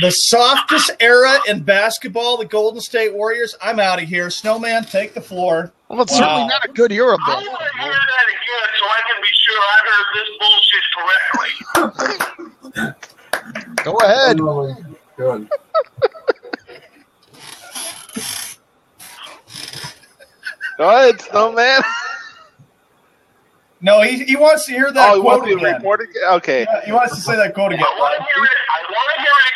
The softest era in basketball, the Golden State Warriors. I'm out of here. Snowman, take the floor. Well, it's certainly not a good era. I want to hear that again so I can be sure I heard this bullshit correctly. Go ahead. Oh, good. Go ahead, Snowman. No, he wants to hear that Oh, he quote wants to again. report again? Okay. Yeah, he wants to say that quote again. I want to hear it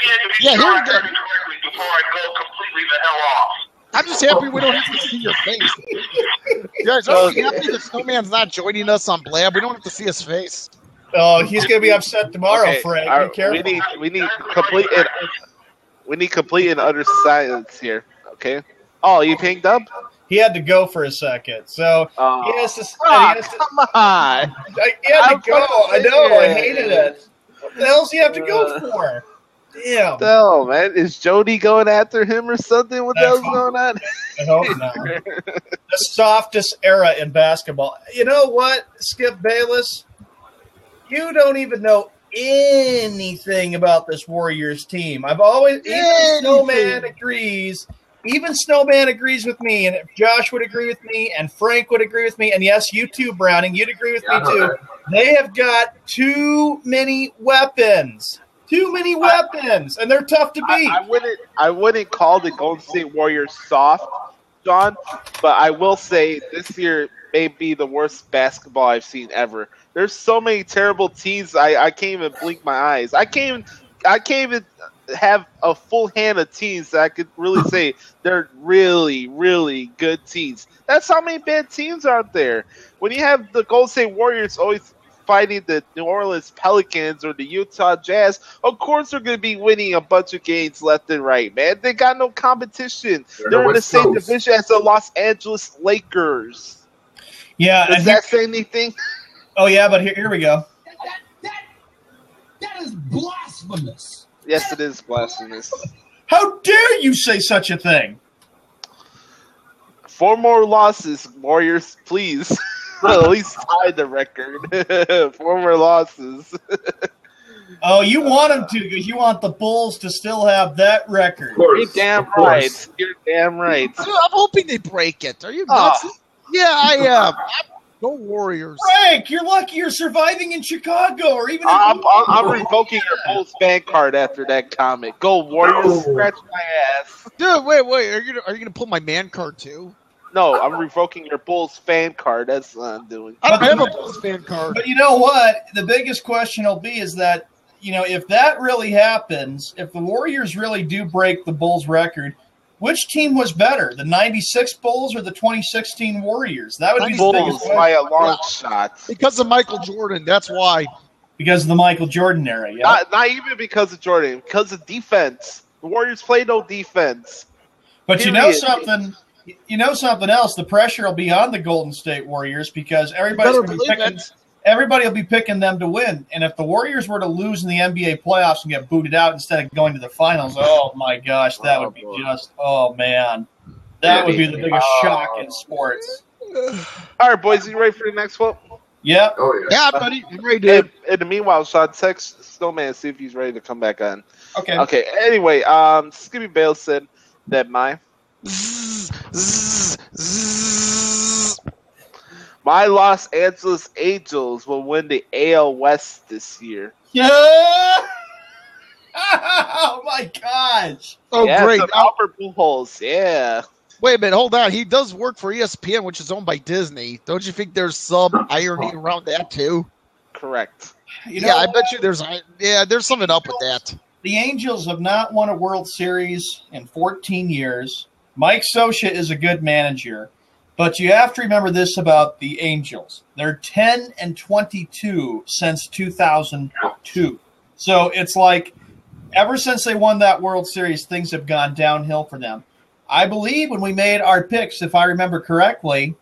again to be Yeah, sure here I we heard go. it correctly before I go completely the hell off. I'm just happy we don't have to see your face. You guys, are we happy that Snowman's not joining us on Blab? We don't have to see his face. Oh, he's going to be upset tomorrow, Okay, Frank. all Be right, careful. we need complete and utter silence here. Okay. Oh, you pinged up? He had to go for a second. So Oh. he has to. Come on. He had to go. I know. I Yeah. hated it. What the hell does he have to go for? Damn. No, man. Is Jody going after him or something? What the hell's going on? I hope not. The softest era in basketball. You know what, Skip Bayless? You don't even know anything about this Warriors team. I've always even Snowman agrees. Even Snowman agrees with me, and if Josh would agree with me, and Frank would agree with me, and yes, you too, Browning, you'd agree with me too. They have got too many weapons. Too many weapons, and they're tough to beat. I wouldn't call the Golden State Warriors soft, John, but I will say this year may be the worst basketball I've seen ever. There's so many terrible teams. I can't even blink my eyes. I can't even have a full hand of teams that I could really say they're really, really good teams. That's how many bad teams are out there. When you have the Golden State Warriors always fighting the New Orleans Pelicans or the Utah Jazz, of course they're going to be winning a bunch of games left and right, man. They got no competition. They're in the same division as the Los Angeles Lakers. Yeah. Does that say anything? Oh, yeah, but here we go. That is blasphemous. Yes, it is blasphemous. How dare you say such a thing? 4 more losses, Warriors, please. At least tie the record. 4 more losses. Oh, you want them to because you want the Bulls to still have that record. You're damn right. You're damn right. Dude, I'm hoping they break it. Are you nuts? Yeah, I am. Go Warriors. Frank, you're lucky you're surviving in Chicago or even in I'm revoking your Bulls fan card after that comment. Go Warriors, scratch my ass. Dude, wait. Are you gonna pull my man card too? No, I'm revoking your Bulls fan card. That's what I'm doing. I don't have a Bulls fan card. But you know what? The biggest question will be is that, if that really happens, if the Warriors really do break the Bulls record, which team was better, the 96 Bulls or the 2016 Warriors? That would be the Bulls biggest by a question. long shot. Because of Michael Jordan, that's why. Because of the Michael Jordan era, yeah. Not even because of Jordan, because of defense. The Warriors play no defense. But you know something else? The pressure will be on the Golden State Warriors because everybody will be picking them to win. And if the Warriors were to lose in the NBA playoffs and get booted out instead of going to the finals, oh my gosh, that would be man. That would be the biggest shock in sports. All right, boys, you ready for the next one? Yeah. Oh, yeah. Yeah, buddy. I'm ready, dude. In the meanwhile, Sean, text Snowman, see if he's ready to come back on. Okay. Okay, anyway, Skippy Bale said that my Los Angeles Angels will win the AL West this year. Yeah. Oh my gosh. Oh, yeah, great. Some Albert Pujols, yeah. Wait a minute, hold on. He does work for ESPN, which is owned by Disney. Don't you think there's some irony around that too? Correct. I bet you there's something up with that. The Angels have not won a World Series in 14 years. Mike Scioscia is a good manager, but you have to remember this about the Angels. They're 10-22 since 2002. So it's like ever since they won that World Series, things have gone downhill for them. I believe when we made our picks, if I remember correctly,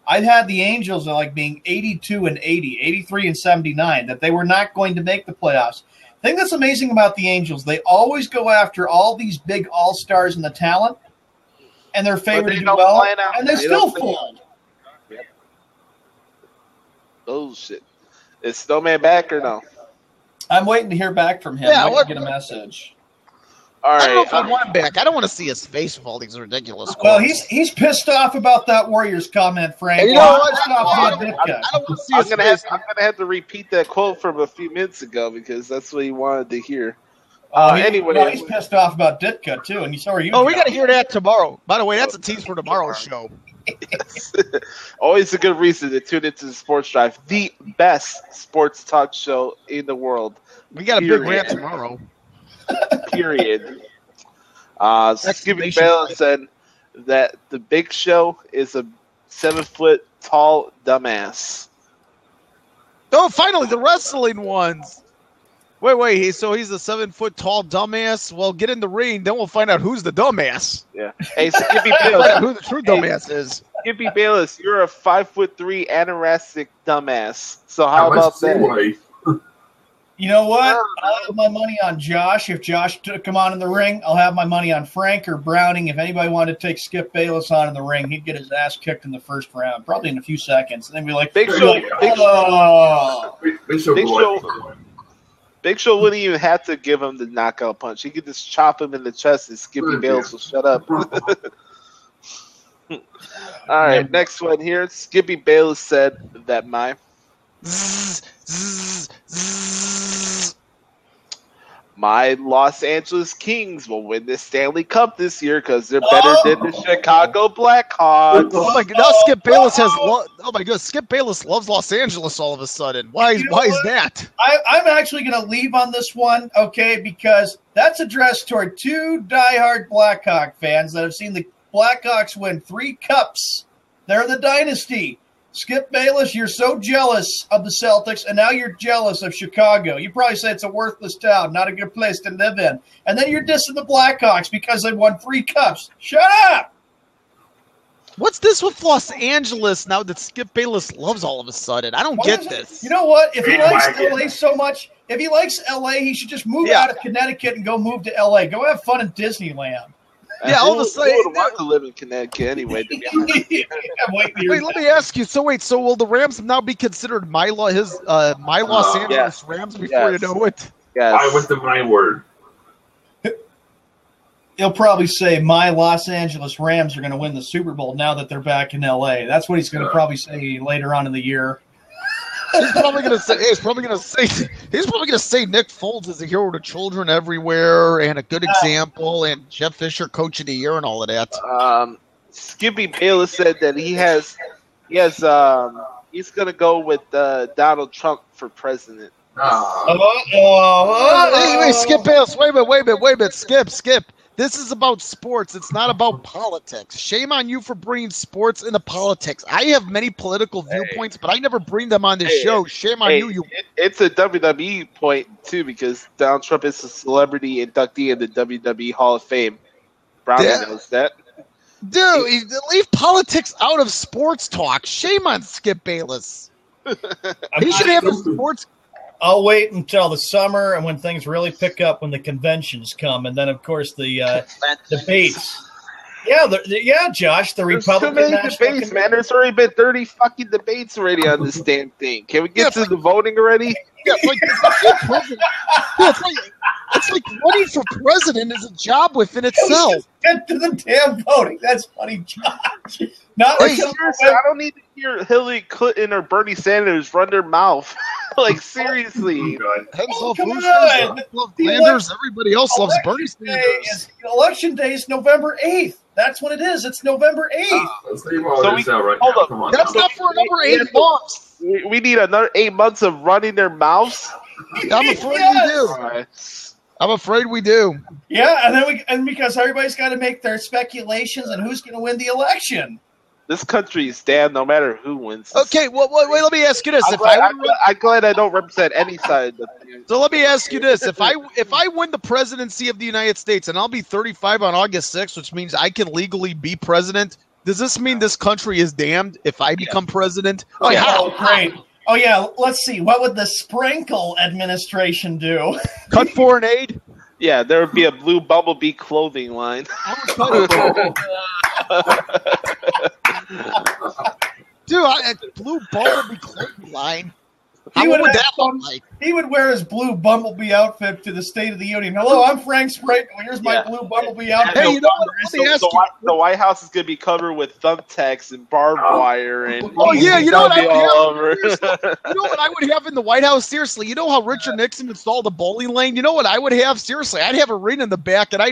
I had the Angels like being 82 and 80, 83 and 79, that they were not going to make the playoffs. The thing that's amazing about the Angels, they always go after all these big all-stars in the talent, and they're favored to do well, and they still fold. Yep. Bullshit. Is Snowman back or no? I'm waiting to hear back from him. Yeah, I might get a message. All I don't know right. if I want him back. I don't want to see his face with all these ridiculous Well, quotes. he's pissed off about that Warriors comment, Frank. And you know what? Pissed off I about don't Ditka. want to see I'm his gonna face. have to repeat that quote from a few minutes ago because that's what he wanted to hear. Anyway, he's pissed off about Ditka too, and so are you. Oh, we Josh. got to hear that tomorrow. By the way, that's a tease for tomorrow's show. Always a good reason to tune into the Sports Drive, the best sports talk show in the world. We got a big rant tomorrow. Period. Skippy Exclamation Bayless point. said that the Big Show is a 7-foot tall dumbass. Oh, finally, the wrestling ones. Wait. So he's a 7-foot tall dumbass? Well, get in the ring, then we'll find out who's the dumbass. Yeah. Hey, Skippy Find out Bayless. who the true dumbass is. Skippy Bayless, you're a 5'3" anorexic dumbass. So how about that? You know what? I'll have my money on Josh. If Josh took him on in the ring, I'll have my money on Frank or Browning. If anybody wanted to take Skip Bayless on in the ring, he'd get his ass kicked in the first round, probably in a few seconds. And then be like, Big Show, oh. Big Show wouldn't even have to give him the knockout punch. He could just chop him in the chest and Skippy Bayless will shut up. All right, next one here. Skippy Bayless said that my Los Angeles Kings will win the Stanley Cup this year because they're better than the Chicago Blackhawks. Oh my God! Now Skip Bayless has. Oh my God! Skip Bayless loves Los Angeles all of a sudden. Why is that? I'm actually going to leave on this one, okay, because that's addressed toward two diehard Blackhawk fans that have seen the Blackhawks win 3 cups. They're the dynasty. Skip Bayless, you're so jealous of the Celtics, and now you're jealous of Chicago. You probably say it's a worthless town, not a good place to live in. And then you're dissing the Blackhawks because they won 3 cups. Shut up! What's this with Los Angeles now that Skip Bayless loves all of a sudden? I don't get this. You know what? If he likes LA so much, if he likes LA, he should just move out of Connecticut and go move to LA. Go have fun in Disneyland. Yeah, all of a sudden. Who would want to live in Connecticut anyway? To be honest. Wait, let me ask you. So will the Rams now be considered my Los Angeles yes. Rams before you know it? Yes. I went to my word. He'll probably say, my Los Angeles Rams are going to win the Super Bowl now that they're back in L.A. That's what he's going to probably say later on in the year. He's probably going to say Nick Foles is a hero to children everywhere and a good example, and Jeff Fisher coach of the year and all of that. Skippy Bayless said that he's going to go with Donald Trump for president. Wait, Skip Bayless, wait a minute, Skip. This is about sports. It's not about politics. Shame on you for bringing sports into politics. I have many political viewpoints, but I never bring them on this show. Shame on you. It's a WWE point, too, because Donald Trump is a celebrity inductee in the WWE Hall of Fame. Brownie knows that. Dude, leave politics out of sports talk. Shame on Skip Bayless. He should have a sports. I'll wait until the summer and when things really pick up, when the conventions come, and then of course the debates. Yeah, Josh, the Republican There's too many debates, man. There's already been 30 fucking debates already on this damn thing. Can we get to the voting already? Yeah, it's like running for president is a job within itself. Get to the damn voting. That's funny, Josh. Seriously, I don't need to hear Hillary Clinton or Bernie Sanders run their mouth. Like, seriously. Come on. Landers, everybody else loves Bernie Sanders. Election day is November 8th. That's when it is. It's November 8th. Let's leave all this out right now. Come on. That's not for another 8 months. We need another 8 months of running their mouths. I'm afraid we do. I'm afraid we do. Yeah, and then because everybody's got to make their speculations on who's going to win the election. This country is damned no matter who wins. Okay, well, wait, let me ask you this. I'm glad I don't represent any side. So let me ask you this: if I win the presidency of the United States, and I'll be 35 on August 6th, which means I can legally be president, does this mean this country is damned if I become president? Oh, yeah. Oh, great. Oh, yeah. Let's see. What would the Sprinkle administration do? Cut foreign aid? Yeah, there would be a blue bumblebee clothing line. Dude, blue bumblebee clothing line. He would wear his blue bumblebee outfit to the State of the Union. Hello, I'm Frank Sprinkle. Here's my blue bumblebee outfit. Hey, you know what? The White House is going to be covered with thumbtacks and barbed wire. And you know what I would have? You know what I would have in the White House? Seriously, you know how Richard Nixon installed a bowling lane? You know what I would have? Seriously, I'd have a ring in the back, and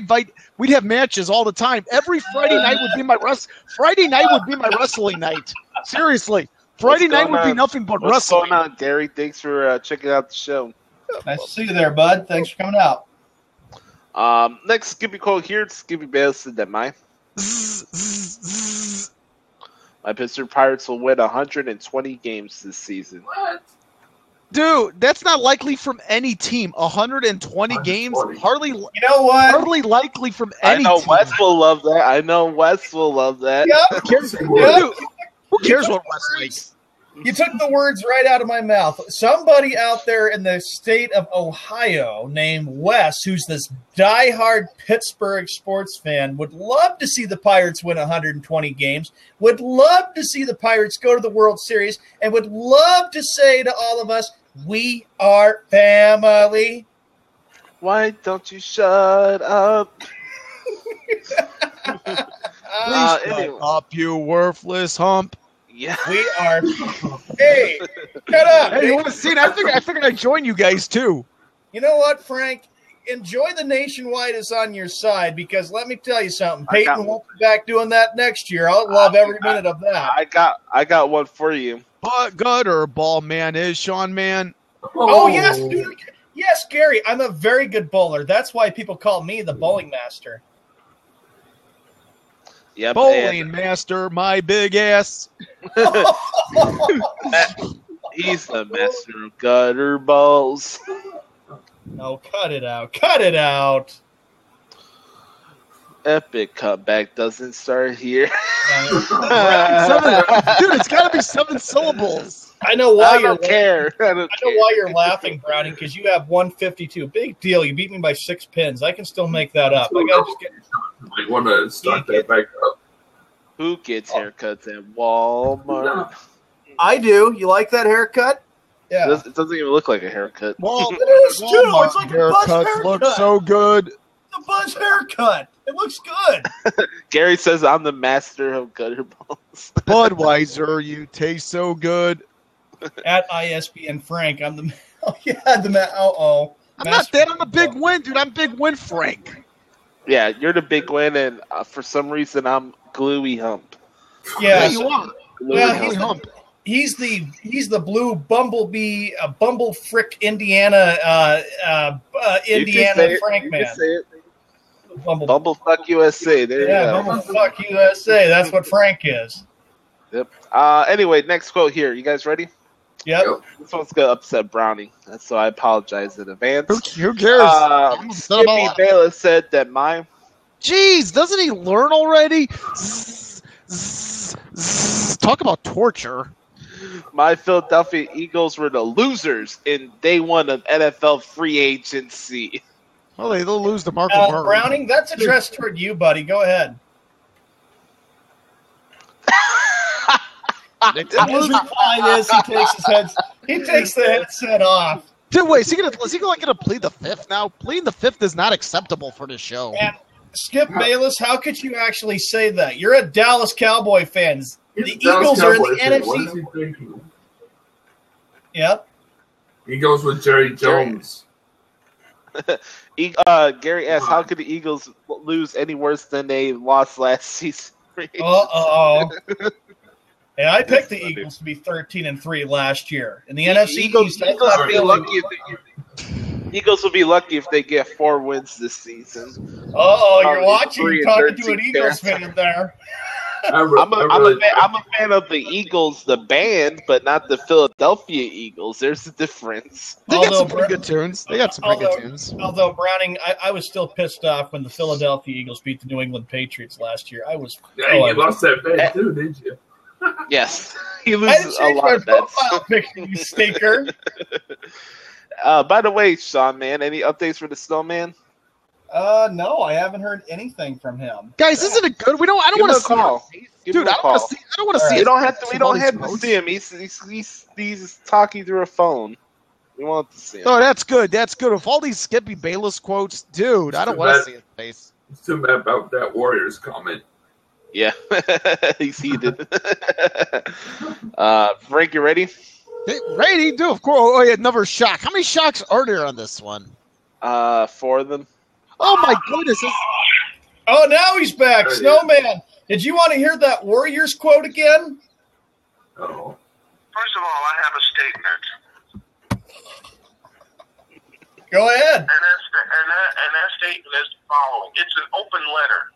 we'd have matches all the time. Every Friday night would be my wrestling night. Seriously. Friday night would be nothing but wrestling. What's going on, Gary? Thanks for checking out the show. Nice to see you there, bud. Thanks for coming out. Next Skippy quote here. Skippy Bayless said that my Pittsburgh Pirates will win 120 games this season. What? Dude, that's not likely from any team. 120 games, hardly. You know what? Hardly likely from any team. I know Wes will love that. Yep. Who cares what Wes likes? You took the words right out of my mouth. Somebody out there in the state of Ohio named Wes, who's this diehard Pittsburgh sports fan, would love to see the Pirates win 120 games, would love to see the Pirates go to the World Series, and would love to say to all of us, we are family. Why don't you shut up? Please up, you worthless hump. Yeah, we are. Hey, shut up! Hey, you want to see it? I figured I'd join you guys too. You know what, Frank? Enjoy the nationwide is on your side because let me tell you something. Peyton won't be back doing that next year. I'll love every minute of that. I got one for you. What gutter ball man is Sean Man? Oh yes, dude. Yes, Gary. I'm a very good bowler. That's why people call me the bowling master. Yep, bowling master, my big ass. He's the master of gutter balls. No, cut it out. Cut it out. Epic cutback doesn't start here. Dude, it's got to be 7 syllables. I know why I don't care. I know why you're laughing, Browning, because you have 152. Big deal. You beat me by 6 pins. I can still make that up. I gotta just get. I want to start that back up. Who gets haircuts at Walmart? I do. You like that haircut? Yeah. It doesn't even look like a haircut. Well, it is too. It's like a buzz haircut. Look so good. It's a buzz haircut. It looks good. Gary says I'm the master of gutter balls. Budweiser, you taste so good. At ISBN Frank, I'm the. Oh yeah, the I'm not that. I'm a big win, dude. I'm Big Win Frank. Yeah, you're the big win, and for some reason I'm Gluey Hump. Yeah, you are. Well, Hump. He's the blue bumblebee, bumblefrick Indiana Frank man. Bumblefuck USA. There you go. Bumblefuck USA. That's what Frank is. Yep. Anyway, next quote here. You guys ready? Yep. This one's gonna upset Brownie, so I apologize in advance. Who cares? Skippy Bayless said that my. Jeez, doesn't he learn already? Talk about torture. My Philadelphia Eagles were the losers in day one of NFL free agency. Well, they'll lose to Marco Murray. Browning, that's addressed toward you, buddy. Go ahead. His reply is he takes the headset off. Dude, wait, is he gonna plead the fifth now? Pleading the fifth is not acceptable for this show. And Skip Bayless, how could you actually say that? You're a Dallas Cowboy fan. The Eagles are in the NFC. Yep. He goes with Jerry Jones. Gary asks, how could the Eagles lose any worse than they lost last season? And I picked the Eagles to be 13-3 last year. In the NFC East, Eagles will be lucky if they get 4 wins this season. You're watching. You're talking to an Eagles fan there. I'm a fan of the Eagles, the band, but not the Philadelphia Eagles. There's a difference. They got some Although pretty good tunes. Although Browning, I was still pissed off when the Philadelphia Eagles beat the New England Patriots last year. I was. Yeah, you lost that bet too, didn't you? Yes, he I loses a lot of bets. profile picture, you stinker. By the way, Sean, man, any updates for the Snowman? No, I haven't heard anything from him. Guys, isn't it good? I don't Give him want a to see call. him. Give him Dude, a I don't want call. to see. I don't want to see. All We it. don't have to. We don't have to Quotes. see him. He's talking through a phone. We want to see him. Oh, that's good. That's good. With all these Skippy Bayless quotes, dude, I don't want to see his face. It's too bad about that Warriors comment. Yeah, he's heated. Frank, you ready? Hey, ready? Dude, of course. Oh, yeah, another shock. How many shocks are there on this one? 4 of them. Oh my goodness! Oh, now he's back, There he Snowman. Did you want to hear that Warriors quote again? Oh, First of all, I have a statement. Go ahead. And that statement is the following. It's an open letter.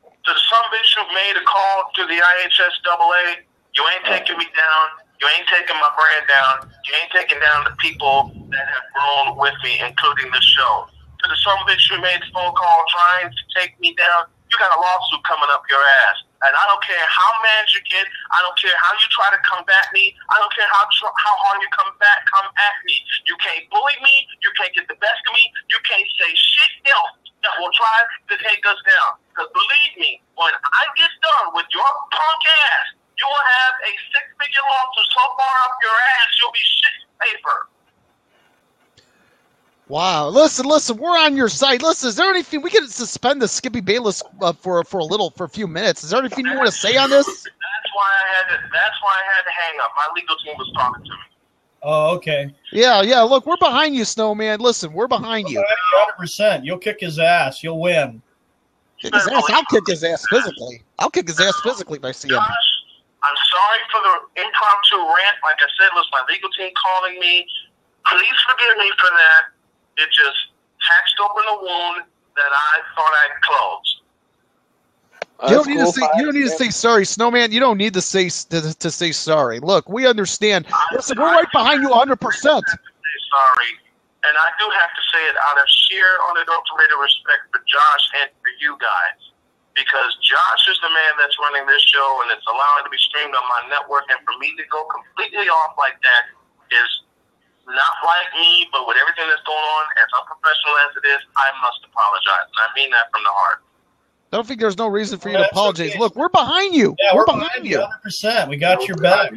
To some bitch who made a call to the IHSAA, you ain't taking me down. You ain't taking my brand down. You ain't taking down the people that have grown with me, including the show. To the some bitch who made the phone call trying to take me down, you got a lawsuit coming up your ass. And I don't care how mad you get. I don't care how you try to combat me. I don't care how hard you come at me. You can't bully me. You can't get the best of me. You can't say shit else that will try to take us down. Because believe me, when I get done with your punk ass, you will have a 6-figure lawsuit so far up your ass, you'll be shit paper. Wow! Listen, we're on your side. Listen, is there anything we can suspend the Skippy Bayless for a few minutes? Is there anything you want to say on this? That's why I had to hang up. My legal team was talking to me. Oh, okay. Yeah. Look, we're behind you, Snowman. Listen, we're behind you. 100%. You'll kick his ass. You'll win. Kick his ass. I'll kick his ass physically. I'll kick his ass physically if I see him. Josh, I'm sorry for the impromptu rant. Like I said, it was my legal team calling me. Please forgive me for that. It just hatched open a wound that I thought I'd close. You don't need to say sorry, Snowman. You don't need to say sorry. Look, we understand. Listen, we're right behind you 100%. Sorry, and I do have to say it out of sheer unadulterated respect for Josh and for you guys, because Josh is the man that's running this show, and it's allowing it to be streamed on my network. And for me to go completely off like that is not like me, but with everything that's going on, as unprofessional as it is, I must apologize, and I mean that from the heart. I don't think there's no reason for you to That's apologize. okay. Look, we're behind you. Yeah, we're behind you. 100%. We got your back.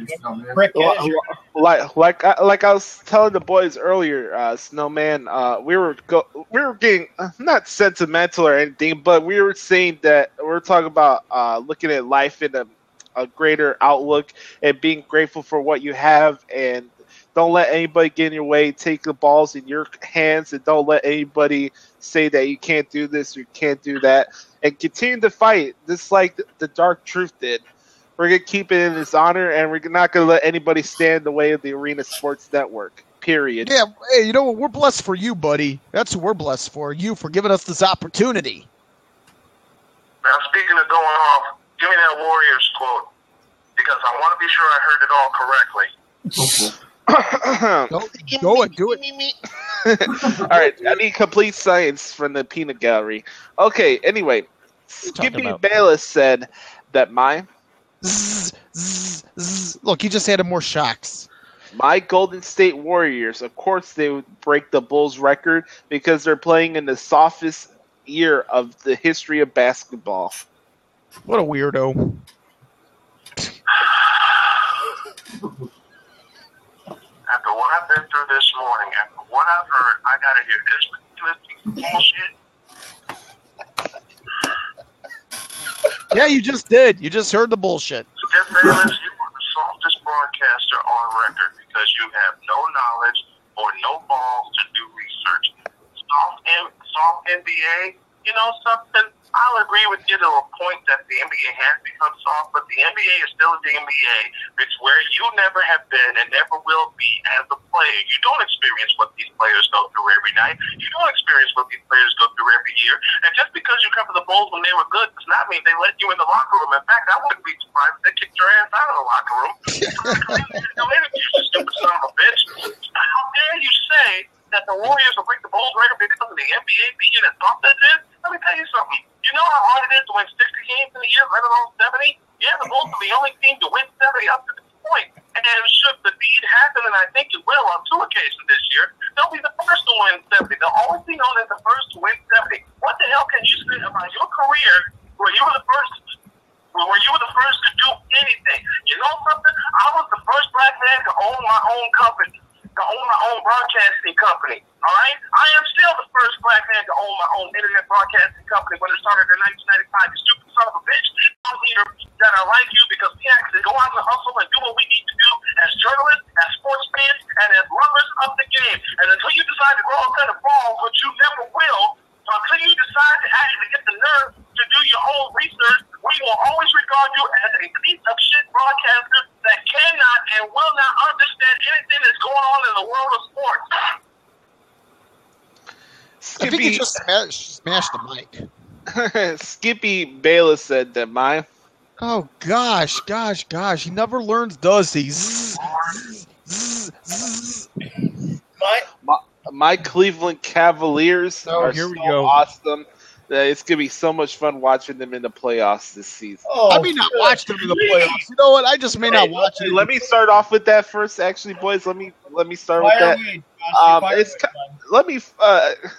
Prick is. Like I was telling the boys earlier, Snowman, we were getting not sentimental or anything, but we were saying that we're talking about looking at life in a greater outlook and being grateful for what you have, and don't let anybody get in your way. Take the balls in your hands, and don't let anybody say that you can't do this or you can't do that. And continue to fight, just like the Dark Truth did. We're going to keep it in his honor, and we're not going to let anybody stand in the way of the Arena Sports Network, period. Yeah, hey, you know what? We're blessed for you, buddy. That's who we're blessed for. You for giving us this opportunity. Now, speaking of going off, give me that Warriors quote, because I want to be sure I heard it all correctly. Go and do it. All right, I need complete science from the peanut gallery. Okay, anyway, Skippy Bayless said that Look, you just added more shocks. My Golden State Warriors, of course, they would break the Bulls record because they're playing in the softest year of the history of basketball. What a weirdo. After what I've been through this morning, after what I've heard, I gotta hear this ridiculous bullshit. Yeah, you just did. You just heard the bullshit. Skip Bayless, you are the softest broadcaster on record because you have no knowledge or no balls to do research. Soft NBA, you know something? I I'll agree with you to a point that the NBA has become soft, but the NBA is still the NBA. It's where you never have been and never will be as a player. You don't experience what these players go through every night. You don't experience what these players go through every year. And just because you cover the Bulls when they were good does not mean they let you in the locker room. In fact, I wouldn't be surprised if they kicked your ass out of the locker room. You stupid son of a bitch. How dare you say that the Warriors will break the Bulls record because of the NBA being as soft as it is? Let me tell you something. You know how hard it is to win 60 games in a year, let alone 70? Yeah, the Bulls are the only team to win 70 up to this point. And should the deed happen, and I think it will on 2 occasions this year, they'll be the first to win 70. They'll always be known as the first to win 70. What the hell can you say about your career where you were the first to do anything? You know something? I was the first black man to own my own company, to own my own broadcasting company. All right? I am still the first black man to own my own internet broadcasting company when it started in 1995. You stupid son of a bitch. I'm here that are like you because we actually go out and hustle and do what we need to do as journalists, as sports fans, and as lovers of the game. And until you decide to grow up and ball, which you never will, until you decide to actually get the nerve to do your own research, we will always regard you as a piece of shit broadcaster that cannot and will not understand anything that's going on in the world of sports. I think he just smashed the mic. Skippy Bayless said that Oh, gosh. He never learns, does he? my Cleveland Cavaliers are here we so go. awesome. It's going to be so much fun watching them in the playoffs this season. Oh, I may not watch them in the playoffs. You know what? I just may not watch it. Let me start off with that first, actually, boys. Let me start with that.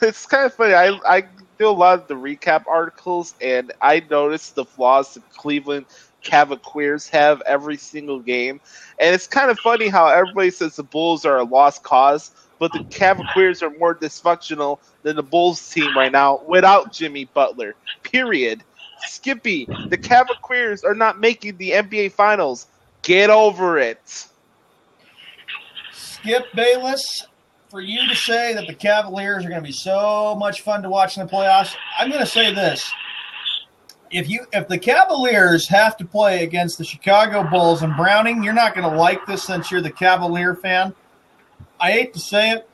It's kind of funny. I do a lot of the recap articles, and I noticed the flaws the Cleveland Cavaliers have every single game. And it's kind of funny how everybody says the Bulls are a lost cause, but the Cavaliers are more dysfunctional than the Bulls team right now without Jimmy Butler. Period. Skippy, the Cavaliers are not making the NBA Finals. Get over it. Skip Bayless, for you to say that the Cavaliers are going to be so much fun to watch in the playoffs, I'm going to say this. If the Cavaliers have to play against the Chicago Bulls and Browning, you're not going to like this since you're the Cavalier fan. I hate to say it.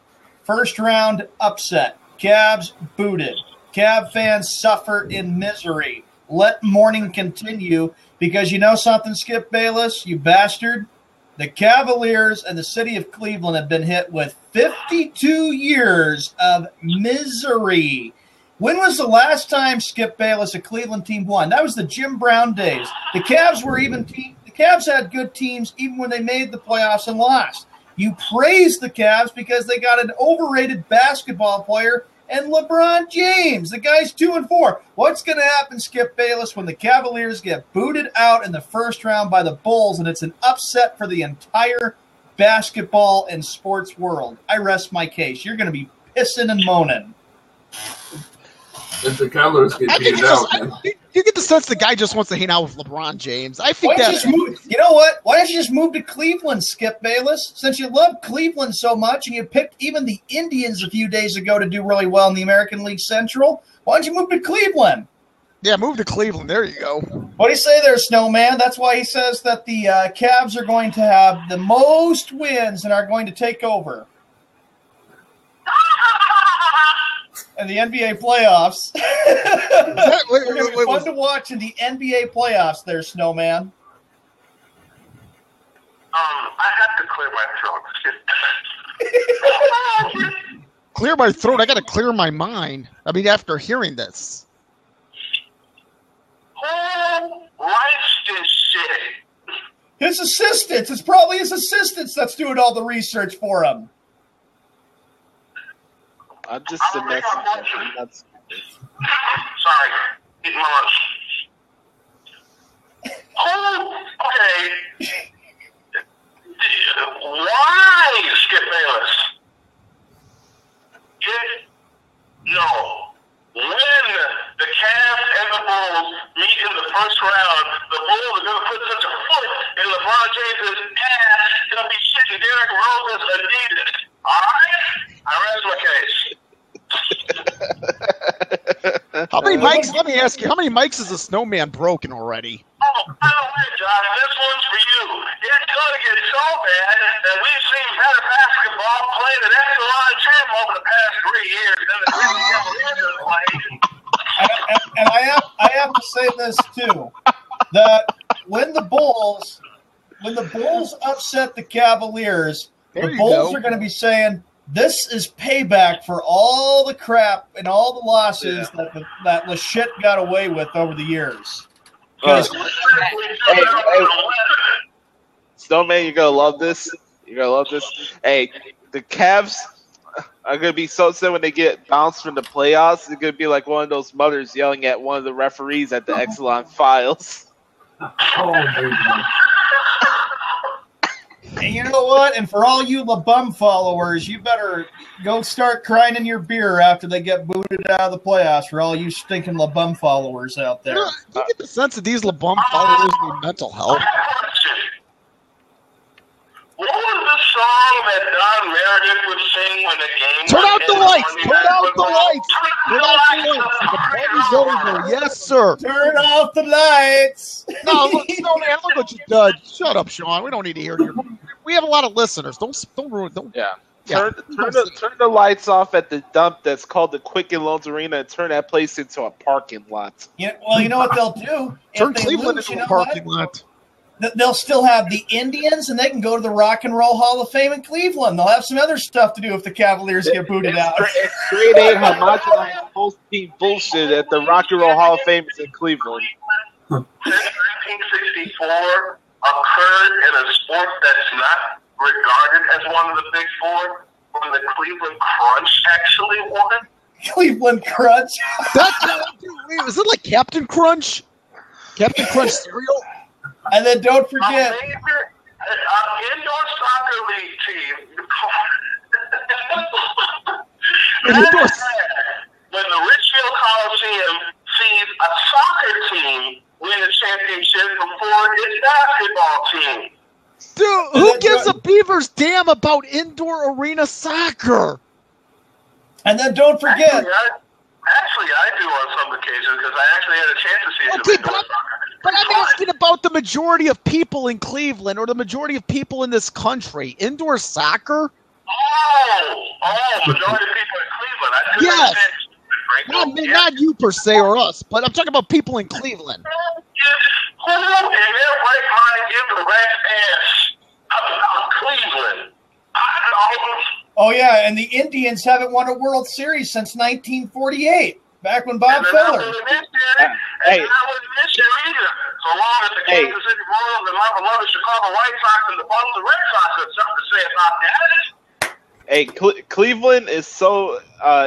First round upset. Cavs booted. Cav fans suffer in misery. Let mourning continue because you know something, Skip Bayless, you bastard? The Cavaliers and the city of Cleveland have been hit with 52 years of misery. When was the last time, Skip Bayless, a Cleveland team won? That was the Jim Brown days. The Cavs were even team. The Cavs had good teams even when they made the playoffs and lost. You praise the Cavs because they got an overrated basketball player and LeBron James. The guy's 2-4. What's going to happen, Skip Bayless, when the Cavaliers get booted out in the first round by the Bulls and it's an upset for the entire basketball and sports world? I rest my case. You're going to be pissing and moaning. If the Cavaliers get beat out, you get the sense the guy just wants to hang out with LeBron James. I think you know what? Why don't you just move to Cleveland, Skip Bayless? Since you love Cleveland so much and you picked even the Indians a few days ago to do really well in the American League Central, why don't you move to Cleveland? Yeah, move to Cleveland. There you go. What do you say there, Snowman? That's why he says that the Cavs are going to have the most wins and are going to take over. And the NBA playoffs. It's fun to watch in the NBA playoffs there, Snowman. I have to clear my throat. Clear my throat? I got to clear my mind. I mean, after hearing this. Who writes this shit? His assistants. It's probably his assistants that's doing all the research for him. I'm just a messenger. Sorry. Eating my lunch. Okay. Why, Skip Bayless? No. When the Cavs and the Bulls meet in the first round, the Bulls are going to put such a foot in LeBron James' ass, he'll be shitting Derrick Rose's Adidas. All right? I rest my case. How many mics? Let me ask you. How many mics has the snowman broken already? Oh, by the way, John, this one's for you. It's going to get so bad that we've seen better basketball played at Echelon Champ over the past 3 years than the Cleveland Cavaliers played. And I have to say this too, that when the Bulls upset the Cavaliers, There the you Bulls go. are going to be saying, "This is payback for all the crap and all the losses that Lachette got away with over the years." Hey, Snowman, you're gonna love this. You're gonna love this. Hey, the Cavs are gonna be so upset when they get bounced from the playoffs. It's gonna be like one of those mothers yelling at one of the referees at the Exelon Files. Oh, my And you know what? And for all you LaBum followers, you better go start crying in your beer after they get booted out of the playoffs. For all you stinking LaBum followers out there. Do you get the sense that these LeBum followers need mental health? What was the song that Don Meredith would sing when the game Turn was out the ended lights! Monday Turn Night out the Football? lights! Turn out the lights! The party's over. Yes, sir. Turn off the lights. No, look, Snowman, look what you did. Shut up, Sean. We don't need to hear your. We have a lot of listeners. Don't ruin. Don't. Yeah. Yeah. Turn the lights off at the dump that's called the Quicken Loans Arena and turn that place into a parking lot. Well, you know what they'll do? Turn If they Cleveland lose, into you a know what? parking lot. They'll still have the Indians, and they can go to the Rock and Roll Hall of Fame in Cleveland. They'll have some other stuff to do if the Cavaliers get booted out. It's grade A homogenized post-team bullshit at the Rock and Roll Hall of Fame in Cleveland. Since 1964 occurred in a sport that's not regarded as one of the big four, when the Cleveland Crunch actually won. Cleveland Crunch. Is it like Captain Crunch? Captain Crunch cereal? And then don't forget. A major indoor soccer league team. When the Richfield Coliseum sees a soccer team win a championship before its basketball team. Dude, who gives a beaver's damn about indoor arena soccer? And then don't forget. Actually, I do on some occasions because I actually had a chance to see some indoor soccer. But I'm asking about the majority of people in Cleveland or the majority of people in this country. Indoor soccer? Majority of people in Cleveland. I do Yes. understand. Not you per se or us, but I'm talking about people in Cleveland. Who in their right mind gives a rat's ass about Cleveland? I don't. Oh, yeah, and the Indians haven't won a World Series since 1948, back when Bob Feller. Hey. And not with this year either. So long as the Kansas City Royals and my beloved Chicago White Sox and the Boston Red Sox have something to say about that. Hey, Cleveland is so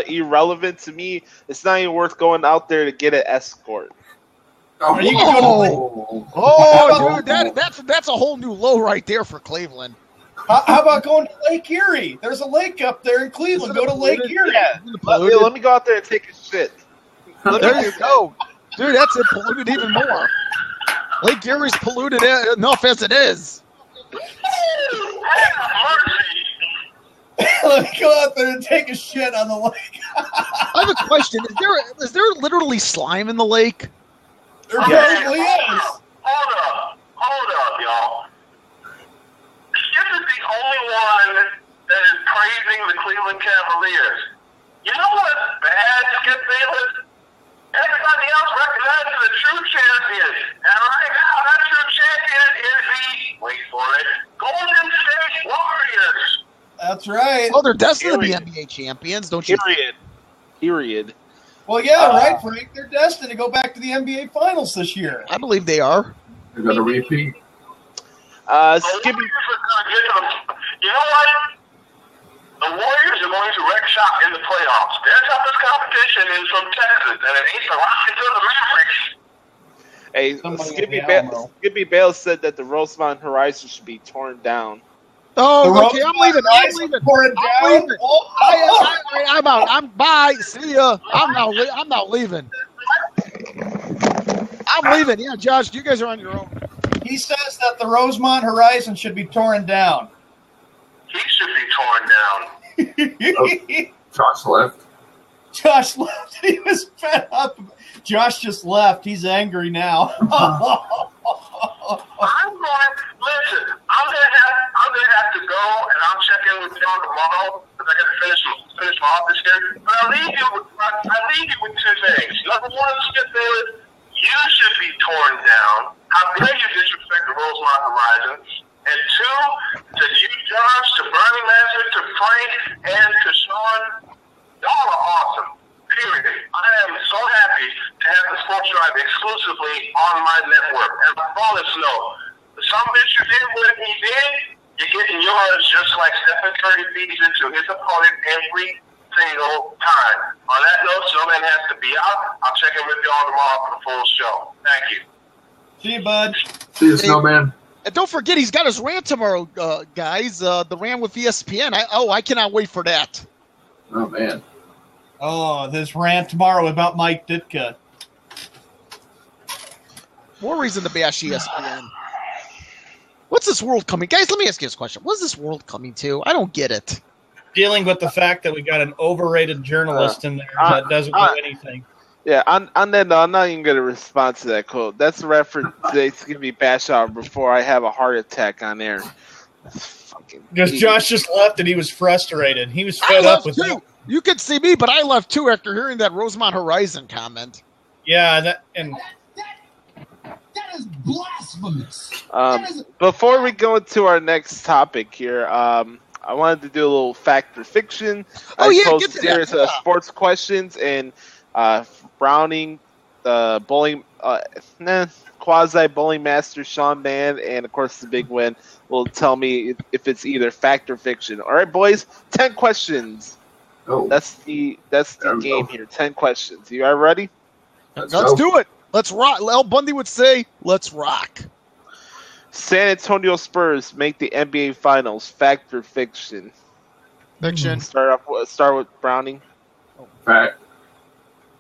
irrelevant to me. It's not even worth going out there to get an escort. God. You can go to Oh, dude, that's a whole new low right there for Cleveland. How about going to Lake Erie? There's a lake up there in Cleveland. Go to Lake Erie. Yeah. Let me go out there and take a shit. There you go. Dude, that's it polluted even more. Lake Erie's polluted enough as it is. Let me go out there and take a shit on the lake. I have a question. Is there literally slime in the lake? There probably is. Hold up, y'all. Skip is the only one that is praising the Cleveland Cavaliers. You know what's bad, Skip Bayless? Everybody else recognizes the true champion. And right now, that true champion is the, wait for it, Golden State Warriors. That's right. Oh, they're destined to be NBA champions, don't you? Period. Well, yeah, right, Frank. They're destined to go back to the NBA Finals this year. I believe they are. They're going to repeat. Skippy. You know what? The Warriors are going to wreck shop in the playoffs. Their toughest competition is from Texas, and it ain't the Rockets or the Mavericks. Hey, Skippy Bale said that the Rosemont Horizon should be torn down. Oh, okay, I'm leaving. I'm out. I'm bye. See ya. I'm not leaving. I'm leaving. Yeah, Josh, you guys are on your own. He says that the Rosemont Horizon should be torn down. He should be torn down. Josh left. Josh left. He was fed up. Josh just left. He's angry now. I'm gonna have to go, and I'll check in with John tomorrow because I got to finish my office here. But I leave you with two things. Number one, Skip Bayless, you should be torn down. How dare you disrespect the Rosemont Horizon? And two, to you, Josh, to Bernie Master, to Frank, and to Sean, y'all are awesome. Period. I am so happy to have the Sports Drive exclusively on my network. And a bonus note, some bitch you did what he did, you're getting yours just like Stephen Curry feeds into his opponent every single time. On that note, Snowman has to be out. I'll check in with y'all tomorrow for the full show. Thank you. See you, bud. See you, Snowman. And don't forget, he's got his rant tomorrow, guys. The rant with ESPN. I cannot wait for that. Oh, man. Oh, this rant tomorrow about Mike Ditka. More reason to bash ESPN. What's this world coming? Guys, let me ask you this question. What's this world coming to? I don't get it. Dealing with the fact that we got an overrated journalist in there that doesn't do anything. Yeah, on that note, I'm not even going to respond to that quote. That's the reference today's going to be bashed out before I have a heart attack on air. Because Josh just left and he was frustrated. He was I fed up left with too. it. You could see me, but I left too after hearing that Rosemont Horizon comment. Yeah, That is blasphemous. Before we go into our next topic here, I wanted to do a little fact or fiction. I posed a series of sports questions, and Browning, bowling, quasi bowling master Sean Mann, and of course the big win will tell me if it's either fact or fiction. All right, boys, 10 questions. Oh. That's the game here. 10 questions. You are ready? Let's do it. Let's rock. El Bundy would say, "Let's rock." San Antonio Spurs make the NBA Finals. Fact or fiction? Fiction. Start with Browning. Fact.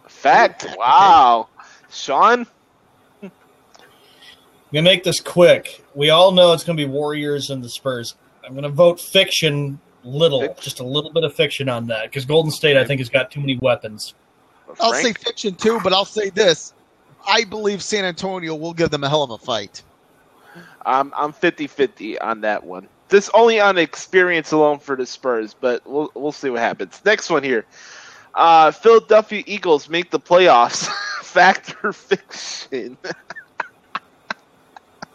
Fact. Wow. Sean? I'm going to make this quick. We all know it's going to be Warriors and the Spurs. I'm going to vote fiction just a little bit of fiction on that, because Golden State, I think, has got too many weapons. I'll say fiction too, but I'll say this. I believe San Antonio will give them a hell of a fight. I'm 50-50 on that one. This only on experience alone for the Spurs, but we'll see what happens. Next one here. Philadelphia Eagles make the playoffs. Fact or fiction?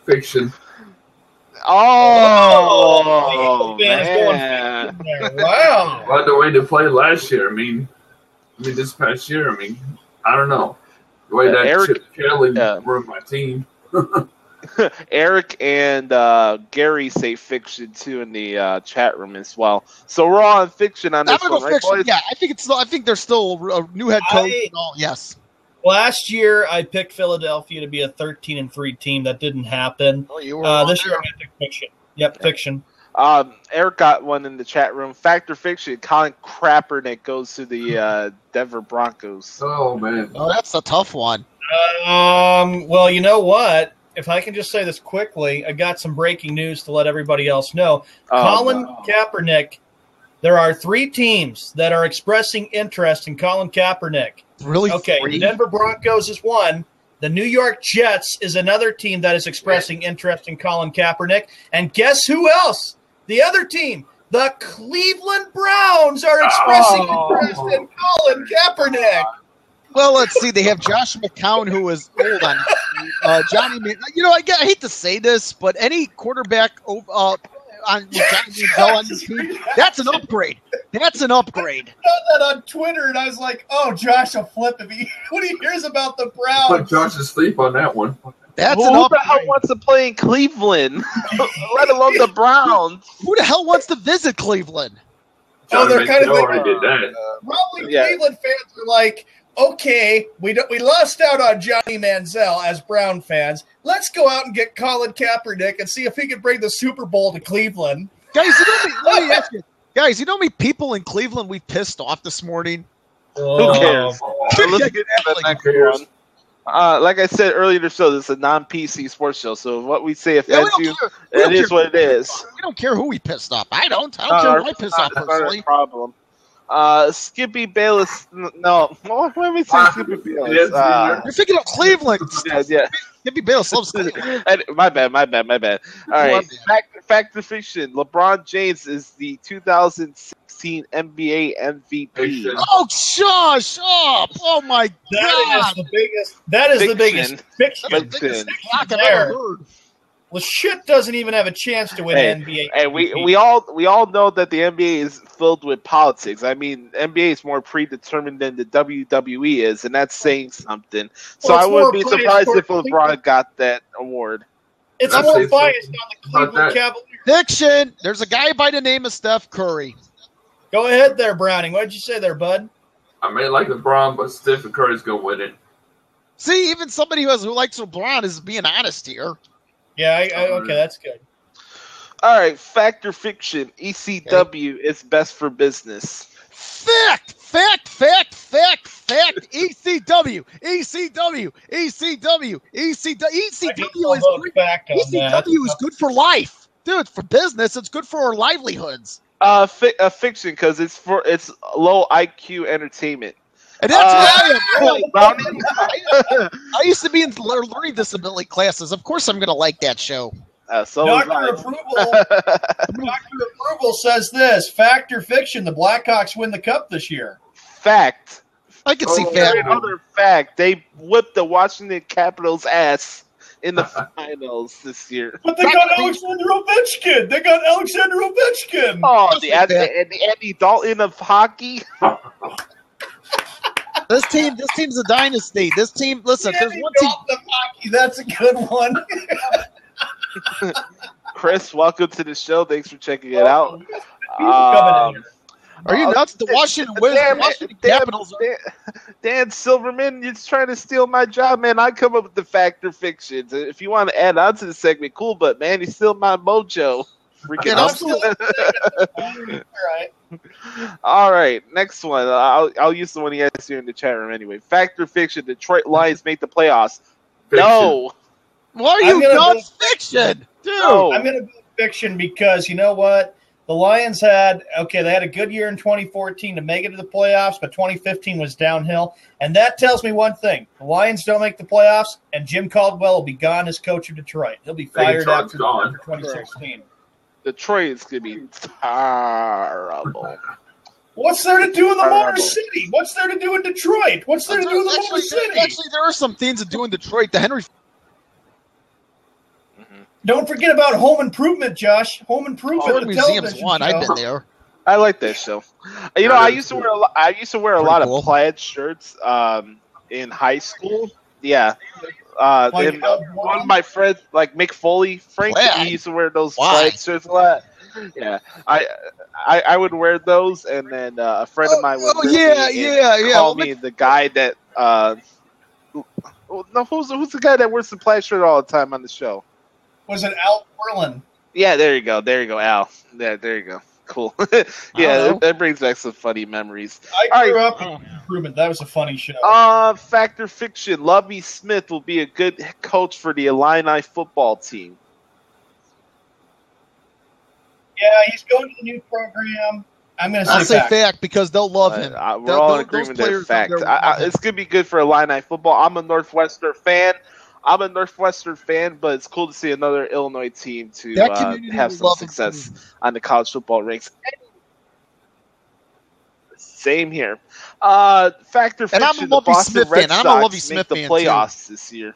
Fiction. Oh, man. Wow. By the way they played last year, I mean this past year, I don't know. The way that Chip Kelly ruined my team. Eric and Gary say fiction too in the chat room as well. So we're all on fiction on this one, right, boys? Yeah, I think there's still a new head coach and all. Yes. Last year, I picked Philadelphia to be a 13-3 team. That didn't happen. Oh, you were this year, I'm going to pick fiction. Yep, fiction. Eric got one in the chat room. Fact or fiction? Colin Kaepernick goes to the Denver Broncos. Oh, man. Oh, that's a tough one. Well, you know what? If I can just say this quickly, I got some breaking news to let everybody else know. Colin Kaepernick, there are 3 teams that are expressing interest in Colin Kaepernick. Really? Okay, the Denver Broncos is one. The New York Jets is another team that is expressing interest in Colin Kaepernick. And guess who else? The other team, the Cleveland Browns, are expressing interest in Colin Kaepernick. Well, let's see. They have Josh McCown, who is old on Johnny. I hate to say this, but any quarterback on Johnny Manziel on this team, that's an upgrade. That's an upgrade. I saw that on Twitter, and I was like, "Oh, Josh will flip when he hears about the Browns." Put Josh to sleep on that one. That's Who an the upgrade. hell wants to play in Cleveland? Let alone the Browns. Who the hell wants to visit Cleveland? They're kind of already did that. probably Cleveland fans are like, okay, we lost out on Johnny Manziel as Brown fans. Let's go out and get Colin Kaepernick and see if he can bring the Super Bowl to Cleveland. Guys, let me ask you. Guys, you know how many people in Cleveland we pissed off this morning? Who cares? So let's get to the next one. Like I said earlier in the show, this is a non-PC sports show, so what we say offends you, it is what it is. We don't care who we pissed off. I don't care who I pissed off personally. Not a problem. Skippy Bayless. No, let me say Skippy Bayless. You're thinking of Cleveland. Yeah. Skippy Bayless loves Cleveland. My bad. All right. Fact or fiction? LeBron James is the 2016 NBA MVP. Oh, shush up! Oh my God! That is the biggest fiction. Fiction. There. Well, shit doesn't even have a chance to win NBA. Hey, we all know that the NBA is filled with politics. I mean, NBA is more predetermined than the WWE is, and that's saying something. So I wouldn't be surprised if LeBron got that award. It's more biased on the Cleveland Cavaliers. Fiction. There's a guy by the name of Steph Curry. Go ahead there, Browning. What did you say there, bud? I may like LeBron, but Stephen Curry's gonna win it. See, even somebody who likes LeBron is being honest here. Yeah, okay, that's good. All right, fact or fiction? ECW is best for business. Fact. ECW is good for life, dude. For business, it's good for our livelihoods. Fiction, because it's low IQ entertainment. And that's why I used to be in learning disability classes. Of course, I'm going to like that show. Dr. Approval says this: fact or fiction? The Blackhawks win the cup this year. Fact. I can see fact. Another fact: they whipped the Washington Capitals' ass in the finals this year. But they got Alexander Ovechkin. Oh, the Andy Dalton of hockey. This team's a dynasty. This team, listen, there's one team. Hockey, that's a good one. Chris, welcome to the show. Thanks for checking it out. Are you nuts? The Washington Capitals. Dan Silverman, you're trying to steal my job, man. I come up with the fact or fiction. If you want to add on to the segment, cool, but man, you steal my mojo. Freaking All right, next one. I'll use the one he has here in the chat room anyway. Fact or fiction? Detroit Lions make the playoffs. Fiction. No. Why are you nuts? Fiction, dude. No. I'm going to go fiction because you know what? The Lions they had a good year in 2014 to make it to the playoffs, but 2015 was downhill. And that tells me one thing. The Lions don't make the playoffs, and Jim Caldwell will be gone as coach of Detroit. He'll be fired after 2016. Detroit is going to be terrible. What's there to do in the Motor City? What's there to do in Detroit? What's there to do in the Motor City? Actually, there are some things to do in Detroit. The Henry. Don't forget about Home Improvement, Josh. Home Improvement. Museum's one. I've been there. I like that show. You know, I used to wear a lot of plaid shirts in high school. Yeah. One of my friends, like Mick Foley, Frank, he used to wear those plaid shirts a lot. Yeah, I would wear those, and then a friend of mine would call me the guy that no, who's the guy that wears the plaid shirt all the time on the show? Was it Al Portland? Yeah, there you go, Al. Yeah, there you go. Cool. Yeah, that brings back some funny memories. I grew up in Improvement. That was a funny show. Fact or fiction? Lovie Smith will be a good coach for the Illini football team. Yeah, he's going to the new program. I'll say fact because they'll love him. We're all in agreement that fact. It's going to be good for Illini football. I'm a Northwestern fan, but it's cool to see another Illinois team to have some success on the college football ranks. Same here. Fact or fiction? The Boston Red Sox make the playoffs this year.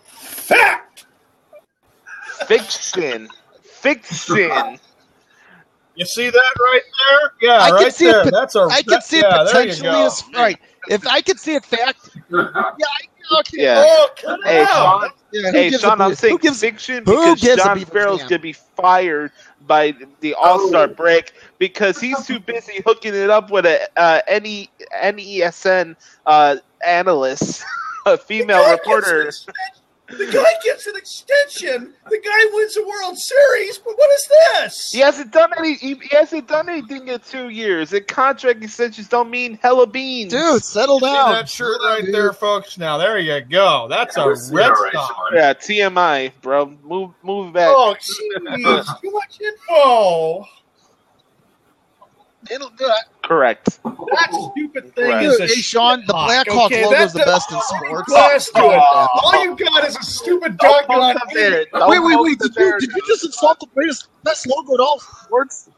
Fact. Fiction. You see that right there? Yeah, I right there. I can see it potentially as right. If I could see it fact, okay. Yeah. Oh, Sean, I'm saying fiction because John Farrell's going to be fired by the All-Star break because he's too busy hooking it up with a NESN analyst, a female reporter. The guy gets an extension. The guy wins the World Series. But what is this? He hasn't done anything in 2 years. And contract extensions don't mean hella beans. Dude, settle down. See that shirt right there, folks. Now there you go. That's a Red Sox. Yeah, TMI, bro. Move back. Oh, jeez. Too much info. It'll do it. Correct. That stupid thing Right. is a Hey, Sean, the Blackhawk okay, logo is the that- best in sports. Glass to it. All you got is a stupid Don't document. poke the bear. Don't Wait. poke the bear. Did you just insult the best logo in all sports?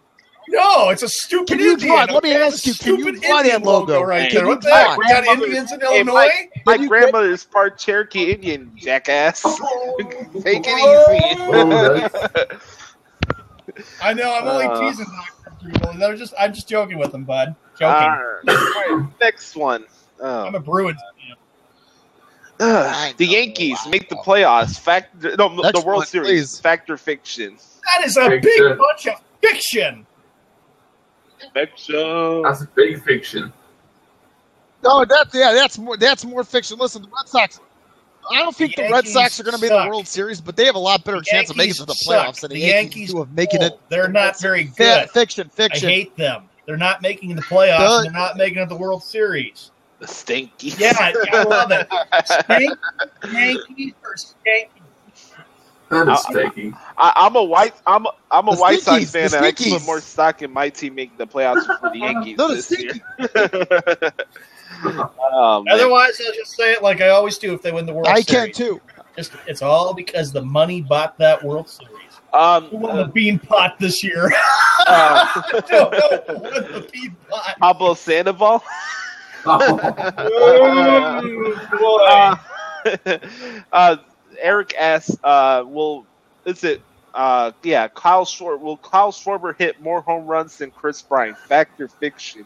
No, it's a stupid Can you Indian. draw? Let me okay? ask you, It's a can you stupid draw that Indian logo? right Can there? you What the draw heck? it? We got Grandmother- Indians in Hey, Illinois? my Can you- grandmother is part Cherokee Indian, jackass. Take it easy. I know. I'm only teasing Dr. I'm just joking with him, bud. Joking. All right, next one. I'm a Bruins The Yankees make the playoffs. The Next World one, Series. please. Fact or fiction? That is a big Fiction. bunch of fiction. Fiction. That's a big fiction. No, that's more fiction. Listen, the Red Sox. I don't think the Red Yankees Sox are going to be in the suck. World Series, but they have a lot better chance of making it to the playoffs than the Yankees do of making it. They're not very good. Fiction. I hate them. They're not making the playoffs. Duh. And they're not making it the World Series. The Stinky. Yeah, I love it. Yankees or Skanky. That is taking. I'm a White Sox Stinkies, fan, the and I Stinkies. put more stock in my team making the playoffs for the Yankees No, the this year. Oh, man. Otherwise, I'll just say it like I always do if they win the World I Series. can too. It's all because the money bought that World Series. Who won the bean pot this year? I don't know who won the bean pot. Pablo Sandoval. Oh, boy. Eric asks, will Kyle Schwarber hit more home runs than Chris Bryant? Fact or fiction?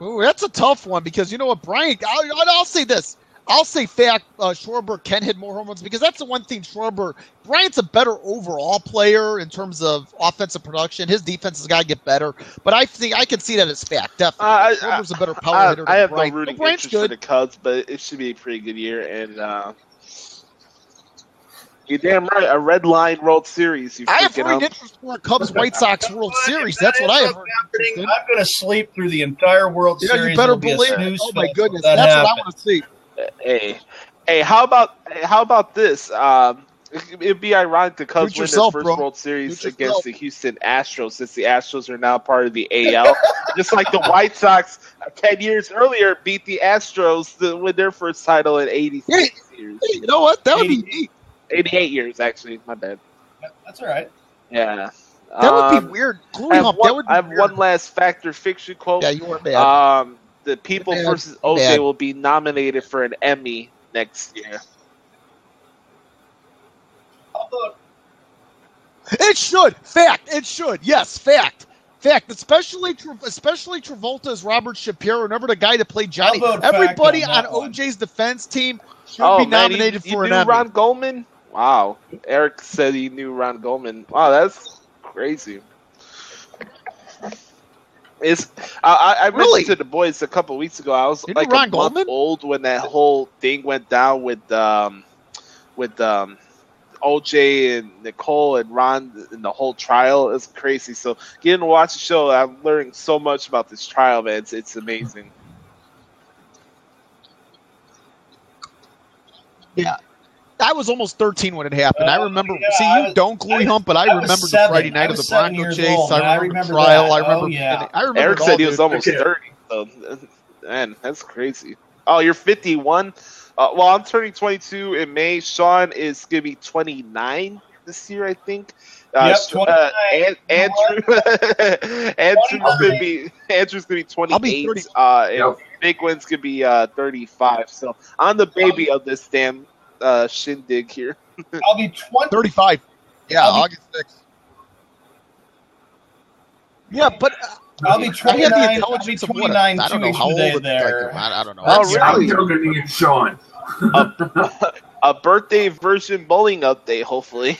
Ooh, that's a tough one because you know what, Bryant. I'll say this. I'll say fact. Schwarber can hit more home runs because that's the one thing. Bryant's a better overall player in terms of offensive production. His defense has got to get better, but I think I can see that as fact. Definitely, Schwarber's a better power hitter. I than have Bryant. no rooting Bryant's interest for good. the Cubs, but it should be a pretty good year. And you're damn right, a red line World Series. You I have freaking rooting interest for a Cubs White Sox World Series. That's what I have. I'm going to sleep through the entire World You Series. know, you better It'll be a believe it. snooze Oh my fest goodness, if that that's what I happens. want to see. Hey, how about this? It'd be ironic the Cubs Shoot win yourself, their first bro. World Series Shoot against yourself. the Houston Astros, since the Astros are now part of the AL. Just like the White Sox 10 years earlier beat the Astros to win their first title in 86 years. Hey, you know what? That would be neat. 88 years, actually. My bad. That's all right. Yeah. That would be weird. Glory hump, that would be I have weird. one last fact or fiction quote. Yeah, you are bad. The People Bad. versus OJ Bad. will be nominated for an Emmy next year. It should. Fact. It should. Yes, fact. Fact. Especially Travolta as Robert Shapiro. Remember the guy that played Johnny? I'll vote fact Everybody on on that one. OJ's defense team should be nominated you for an knew Emmy. Ron Goldman? Wow. Eric said he knew Ron Goldman. Wow, that's crazy. I Really? mentioned to the boys a couple weeks ago. I was You knew like Ron a month Goldman? old when that whole thing went down with OJ and Nicole and Ron and the whole trial. It's crazy. So getting to watch the show, I'm learning so much about this trial, man. It's amazing. Yeah. I was almost 13 when it happened. I remember. yeah, see, I you was- don't Glory hump, but I was remember the 7. Friday night I of the was 7 Bronco years chase. old, I and I remember the remember trial. that. I remember. Oh, yeah. I remember. Eric it all, said he was dude. almost 30. So, man, that's crazy. Oh, you're 51? Well, I'm turning 22 in May. Sean is going to be 29 this year, I think. Yep, 29. Andrew's gonna be 28. I'll be 30. And Big Win's gonna be 35. So I'm the baby of this damn shindig here. I'll be 20. 35. Yeah, I'll be- August 6th. Yeah, but I'll be I 29. have the I'll be intelligence of what? 29 I don't know 2 how weeks old from it's today there. I don't know. Oh, That's- really? I'm younger than you, Sean. A birthday version bowling update, hopefully.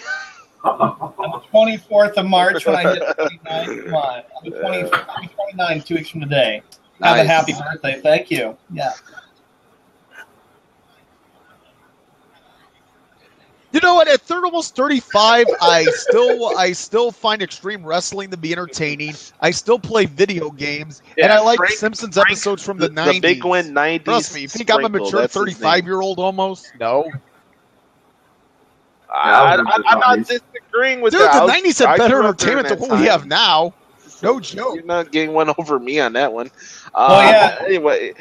On the 24th of March when I hit 29. Come on. I'll be 29 2 weeks from today. Have a Nice. happy birthday. Thank you. Yeah. You know what? At almost 35, I still find extreme wrestling to be entertaining. I still play video games, and Yeah, I like Frank- Simpsons Frank- episodes from the 90s. The Big Win 90s. Trust me, you think I'm a sprinkle, mature that's his name. 35-year-old almost? No. I'm not disagreeing with Dude, that. the 90s had better grew up during entertainment than that what we time. have now. No joke. You're not getting one over me on that one. Anyway,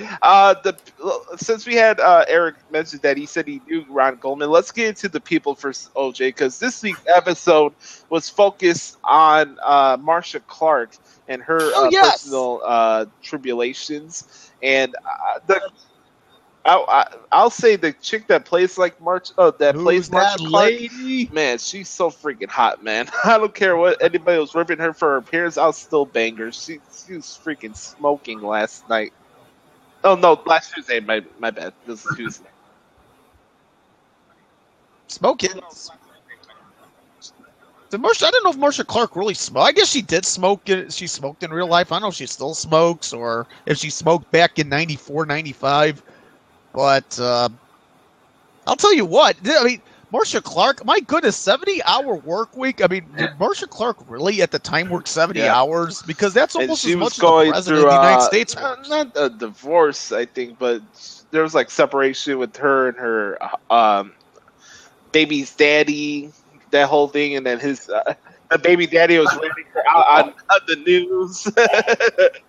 since we had Eric mention that he said he knew Ron Goldman, let's get into the people for OJ, because this week's episode was focused on Marcia Clark and her personal tribulations, and I'll say the chick that plays like Marcia Clark, lady? Man, she's so freaking hot, man. I don't care what anybody was ripping her for her appearance, I'll still bang her. She was freaking smoking last night. Oh no, last Tuesday. My bad. This is Tuesday. Smoking. I don't know if Marcia Clark really smoked. I guess she did smoke. She smoked in real life. I don't know if she still smokes or if she smoked back in 94, 95. But I'll tell you what. I mean, Marcia Clark, my goodness, 70-hour work week. I mean, did Marcia Clark really at the time work 70 hours? Because that's almost as much as the president of the United States works. Not a divorce, I think, but there was like separation with her and her baby's daddy, that whole thing, and then his the baby daddy was waving her out on the news.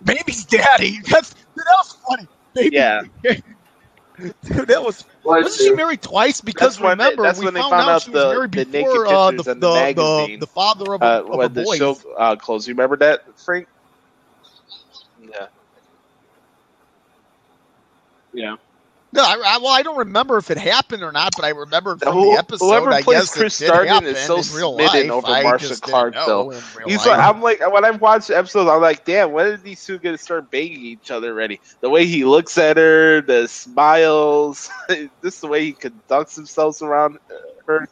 Baby's daddy? That was funny. Baby. Yeah. Dude, that was. Wasn't she married twice? Because remember, we found out she was married before the father of a when the boy. show closed. You remember that, Frank? Yeah. Yeah. No, I don't remember if it happened or not, but I remember from the episode. Whoever I plays guess Chris it did Darden is so in real smitten life. over Marcia Clark, though. He's like, I'm like, when I watch the episodes, I'm like, damn, when did these two get to start banging each other already? The way he looks at her, the smiles, this is the way he conducts himself around her.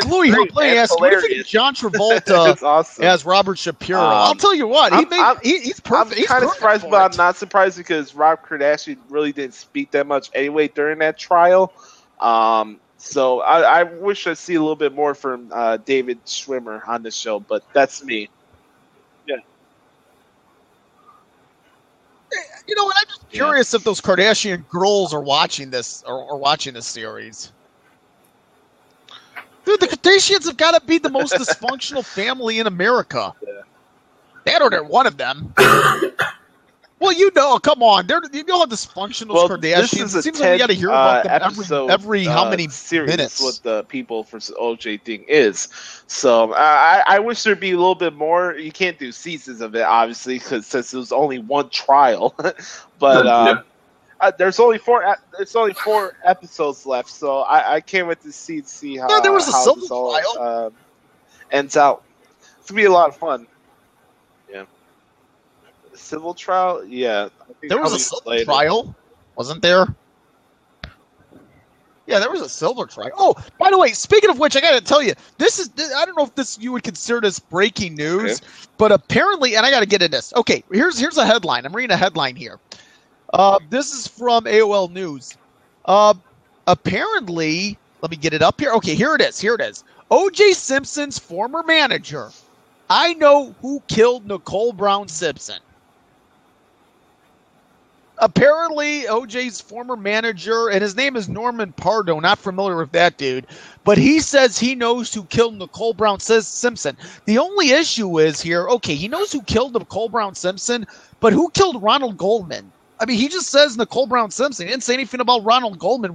Gluey Play asks, what if you get John Travolta awesome. as Robert Shapiro? I'll tell you what, he's perfect. I'm kind of surprised, but I'm not surprised because Rob Kardashian really didn't speak that much anyway during that trial. So I wish I'd see a little bit more from David Schwimmer on the show, but that's me. Yeah. You know what? I'm just curious if those Kardashian girls are watching this or watching this series. Dude, the Kardashians have got to be the most dysfunctional family in America. Yeah. That or they're one of them. Well, you know, come on. You know how dysfunctional Kardashians. It seems like we got to hear about them every how many minutes. What the people for OJ thing is. So I wish there'd be a little bit more. You can't do seasons of it, obviously, because since it was only one trial. But there's only four episodes left, so I can't wait to see how. No, there was a civil this all, trial. Ends out. It's gonna be a lot of fun. Yeah. Civil trial? Yeah. There was a civil trial, wasn't there? Yeah, there was a civil trial. Oh, by the way, speaking of which, I got to tell you, I don't know if you would consider this breaking news, but apparently, and I got to get into this. Okay, here's a headline. I'm reading a headline here. This is from AOL News. Apparently, let me get it up here. Okay, here it is. O.J. Simpson's former manager. I know who killed Nicole Brown Simpson. Apparently, O.J.'s former manager, and his name is Norman Pardo, not familiar with that dude, but he says he knows who killed Nicole Brown Simpson. The only issue is here, okay, he knows who killed Nicole Brown Simpson, but who killed Ronald Goldman? I mean, he just says Nicole Brown Simpson. He didn't say anything about Ronald Goldman.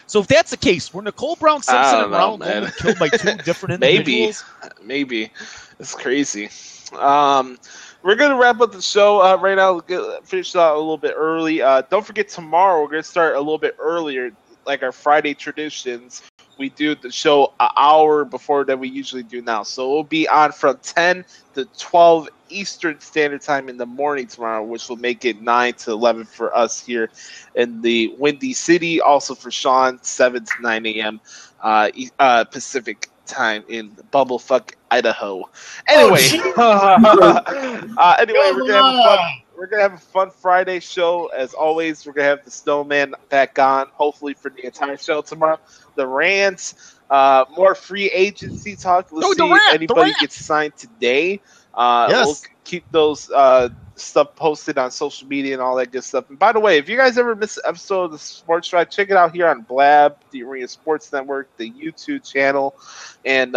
So if that's the case, were Nicole Brown Simpson and Ronald Goldman killed by two different individuals? Maybe. It's crazy. We're going to wrap up the show right now. Finish out a little bit early. Don't forget, tomorrow we're going to start a little bit earlier, like our Friday traditions. We do the show an hour before than we usually do now. So we'll be on from 10 to 12 Eastern Standard Time in the morning tomorrow, which will make it 9 to 11 for us here in the Windy City. Also for Sean, 7 to 9 a.m. Pacific Time in Bumblefuck, Idaho. Anyway, we're gonna have a fun Friday show. As always, we're gonna have the Snowman back on, hopefully for the entire show tomorrow. The rants, more free agency talk. Let's see if anybody gets signed today. We'll keep those stuff posted on social media and all that good stuff. And by the way, if you guys ever miss an episode of the Sports Drive, check it out here on Blab, the Arena Sports Network, the YouTube channel, and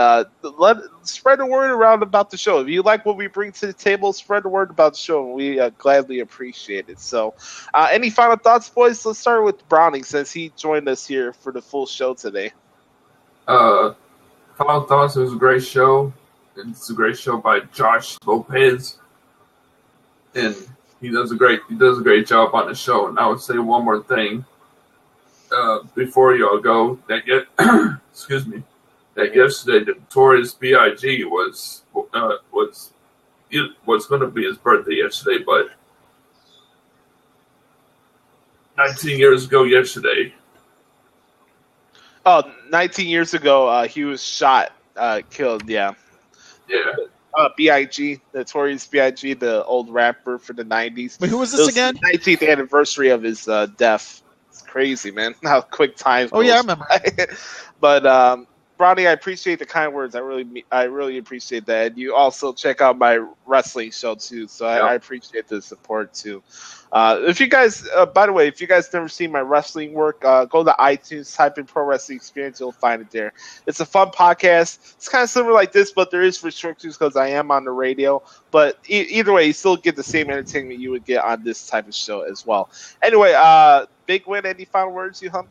spread the word around about the show. If you like what we bring to the table, spread the word about the show, and we gladly appreciate it. So, any final thoughts, boys? Let's start with Browning, since he joined us here for the full show today. Final thoughts. It was a great show. It's a great show by Josh Lopez, and he does a great job on the show. And I would say one more thing before y'all go. Excuse me. That yesterday the Notorious B.I.G. was going to be his birthday yesterday, but 19 years ago yesterday. Oh, 19 years ago, he was shot, killed. Yeah. Yeah. B.I.G., Notorious B.I.G., the old rapper for the 90s. Wait, who was this again? The 19th anniversary of his death. It's crazy, man. How quick time goes. Oh, yeah, I remember. But, Brownie, I appreciate the kind words. I really appreciate that. And you also check out my wrestling show, too. So I appreciate the support, too. If you guys, by the way, if you guys never seen my wrestling work, go to iTunes, type in Pro Wrestling Experience, you'll find it there. It's a fun podcast. It's kind of similar like this, but there is restrictions because I am on the radio. But either way, you still get the same entertainment you would get on this type of show as well. Anyway, Big Win, any final words, you Hump?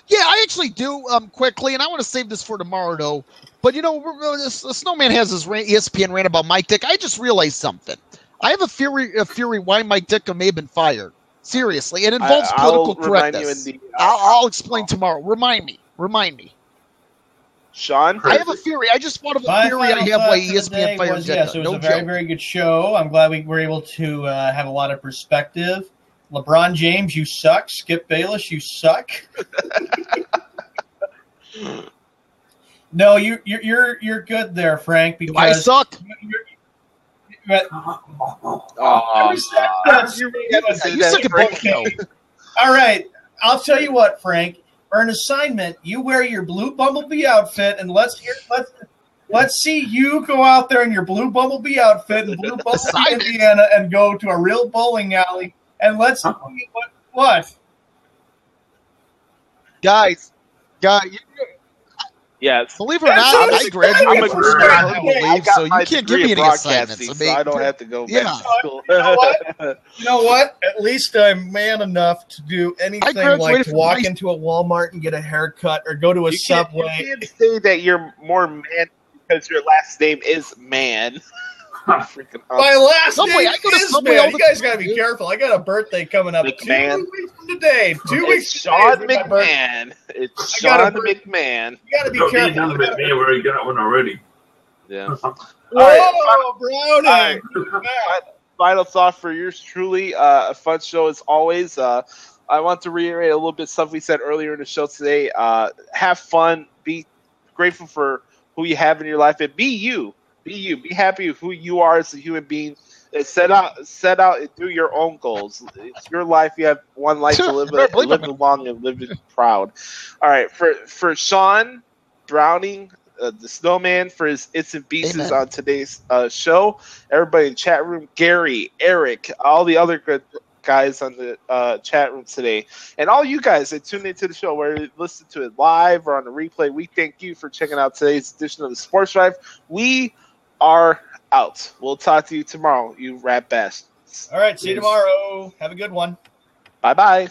Yeah, I actually do quickly, and I want to save this for tomorrow, though. But, the Snowman has his ESPN rant about Mike Ditka. I just realized something. I have a theory why Mike Ditka may have been fired. Seriously. It involves political correctness. I'll explain tomorrow. Remind me. Sean? I have a theory. I just thought of a theory I have why ESPN fired Ditka. Yes, it was a very, very good show. I'm glad we were able to have a lot of perspective. LeBron James, you suck. Skip Bayless, you suck. No, you're good there, Frank. Because I suck. I respect that. You suck at both. All right, I'll tell you what, Frank. For an assignment, you wear your blue Bumblebee outfit, and let's see you go out there in your blue Bumblebee outfit and blue Bumblebee, Indiana, and go to a real bowling alley. And let's see what? Guys. Yes. Believe it or not, I graduated from school, so you can't give me any assignments. So I don't have to go back to school. You know what? At least I'm man enough to do anything like to walk into a Walmart and get a haircut or go to a Subway. You can't say that you're more man because your last name is Man. My last name is Man. You guys got to be time. careful. I got a birthday coming up McMahon. 2 weeks from today. 2 weeks It's Sean McMahon. It's Sean McMahon. You got to be careful. McMahon, we already got one already. Yeah. Browning. Final thought for yours truly. A fun show as always. I want to reiterate a little bit stuff we said earlier in the show today. Have fun. Be grateful for who you have in your life, and be you. Be you. Be happy with who you are as a human being. And set out and do your own goals. It's your life. You have one life to live it. Live it long and live it proud. All right. For Sean Browning, the Snowman, for his It's and Pieces on today's show. Everybody in the chat room, Gary, Eric, all the other good guys on the chat room today, and all you guys that tuned into the show, whether you listen to it live or on the replay, we thank you for checking out today's edition of the Sports Drive. We are out. We'll talk to you tomorrow, you rat bastards. All right, see you tomorrow. Have a good one. Bye-bye.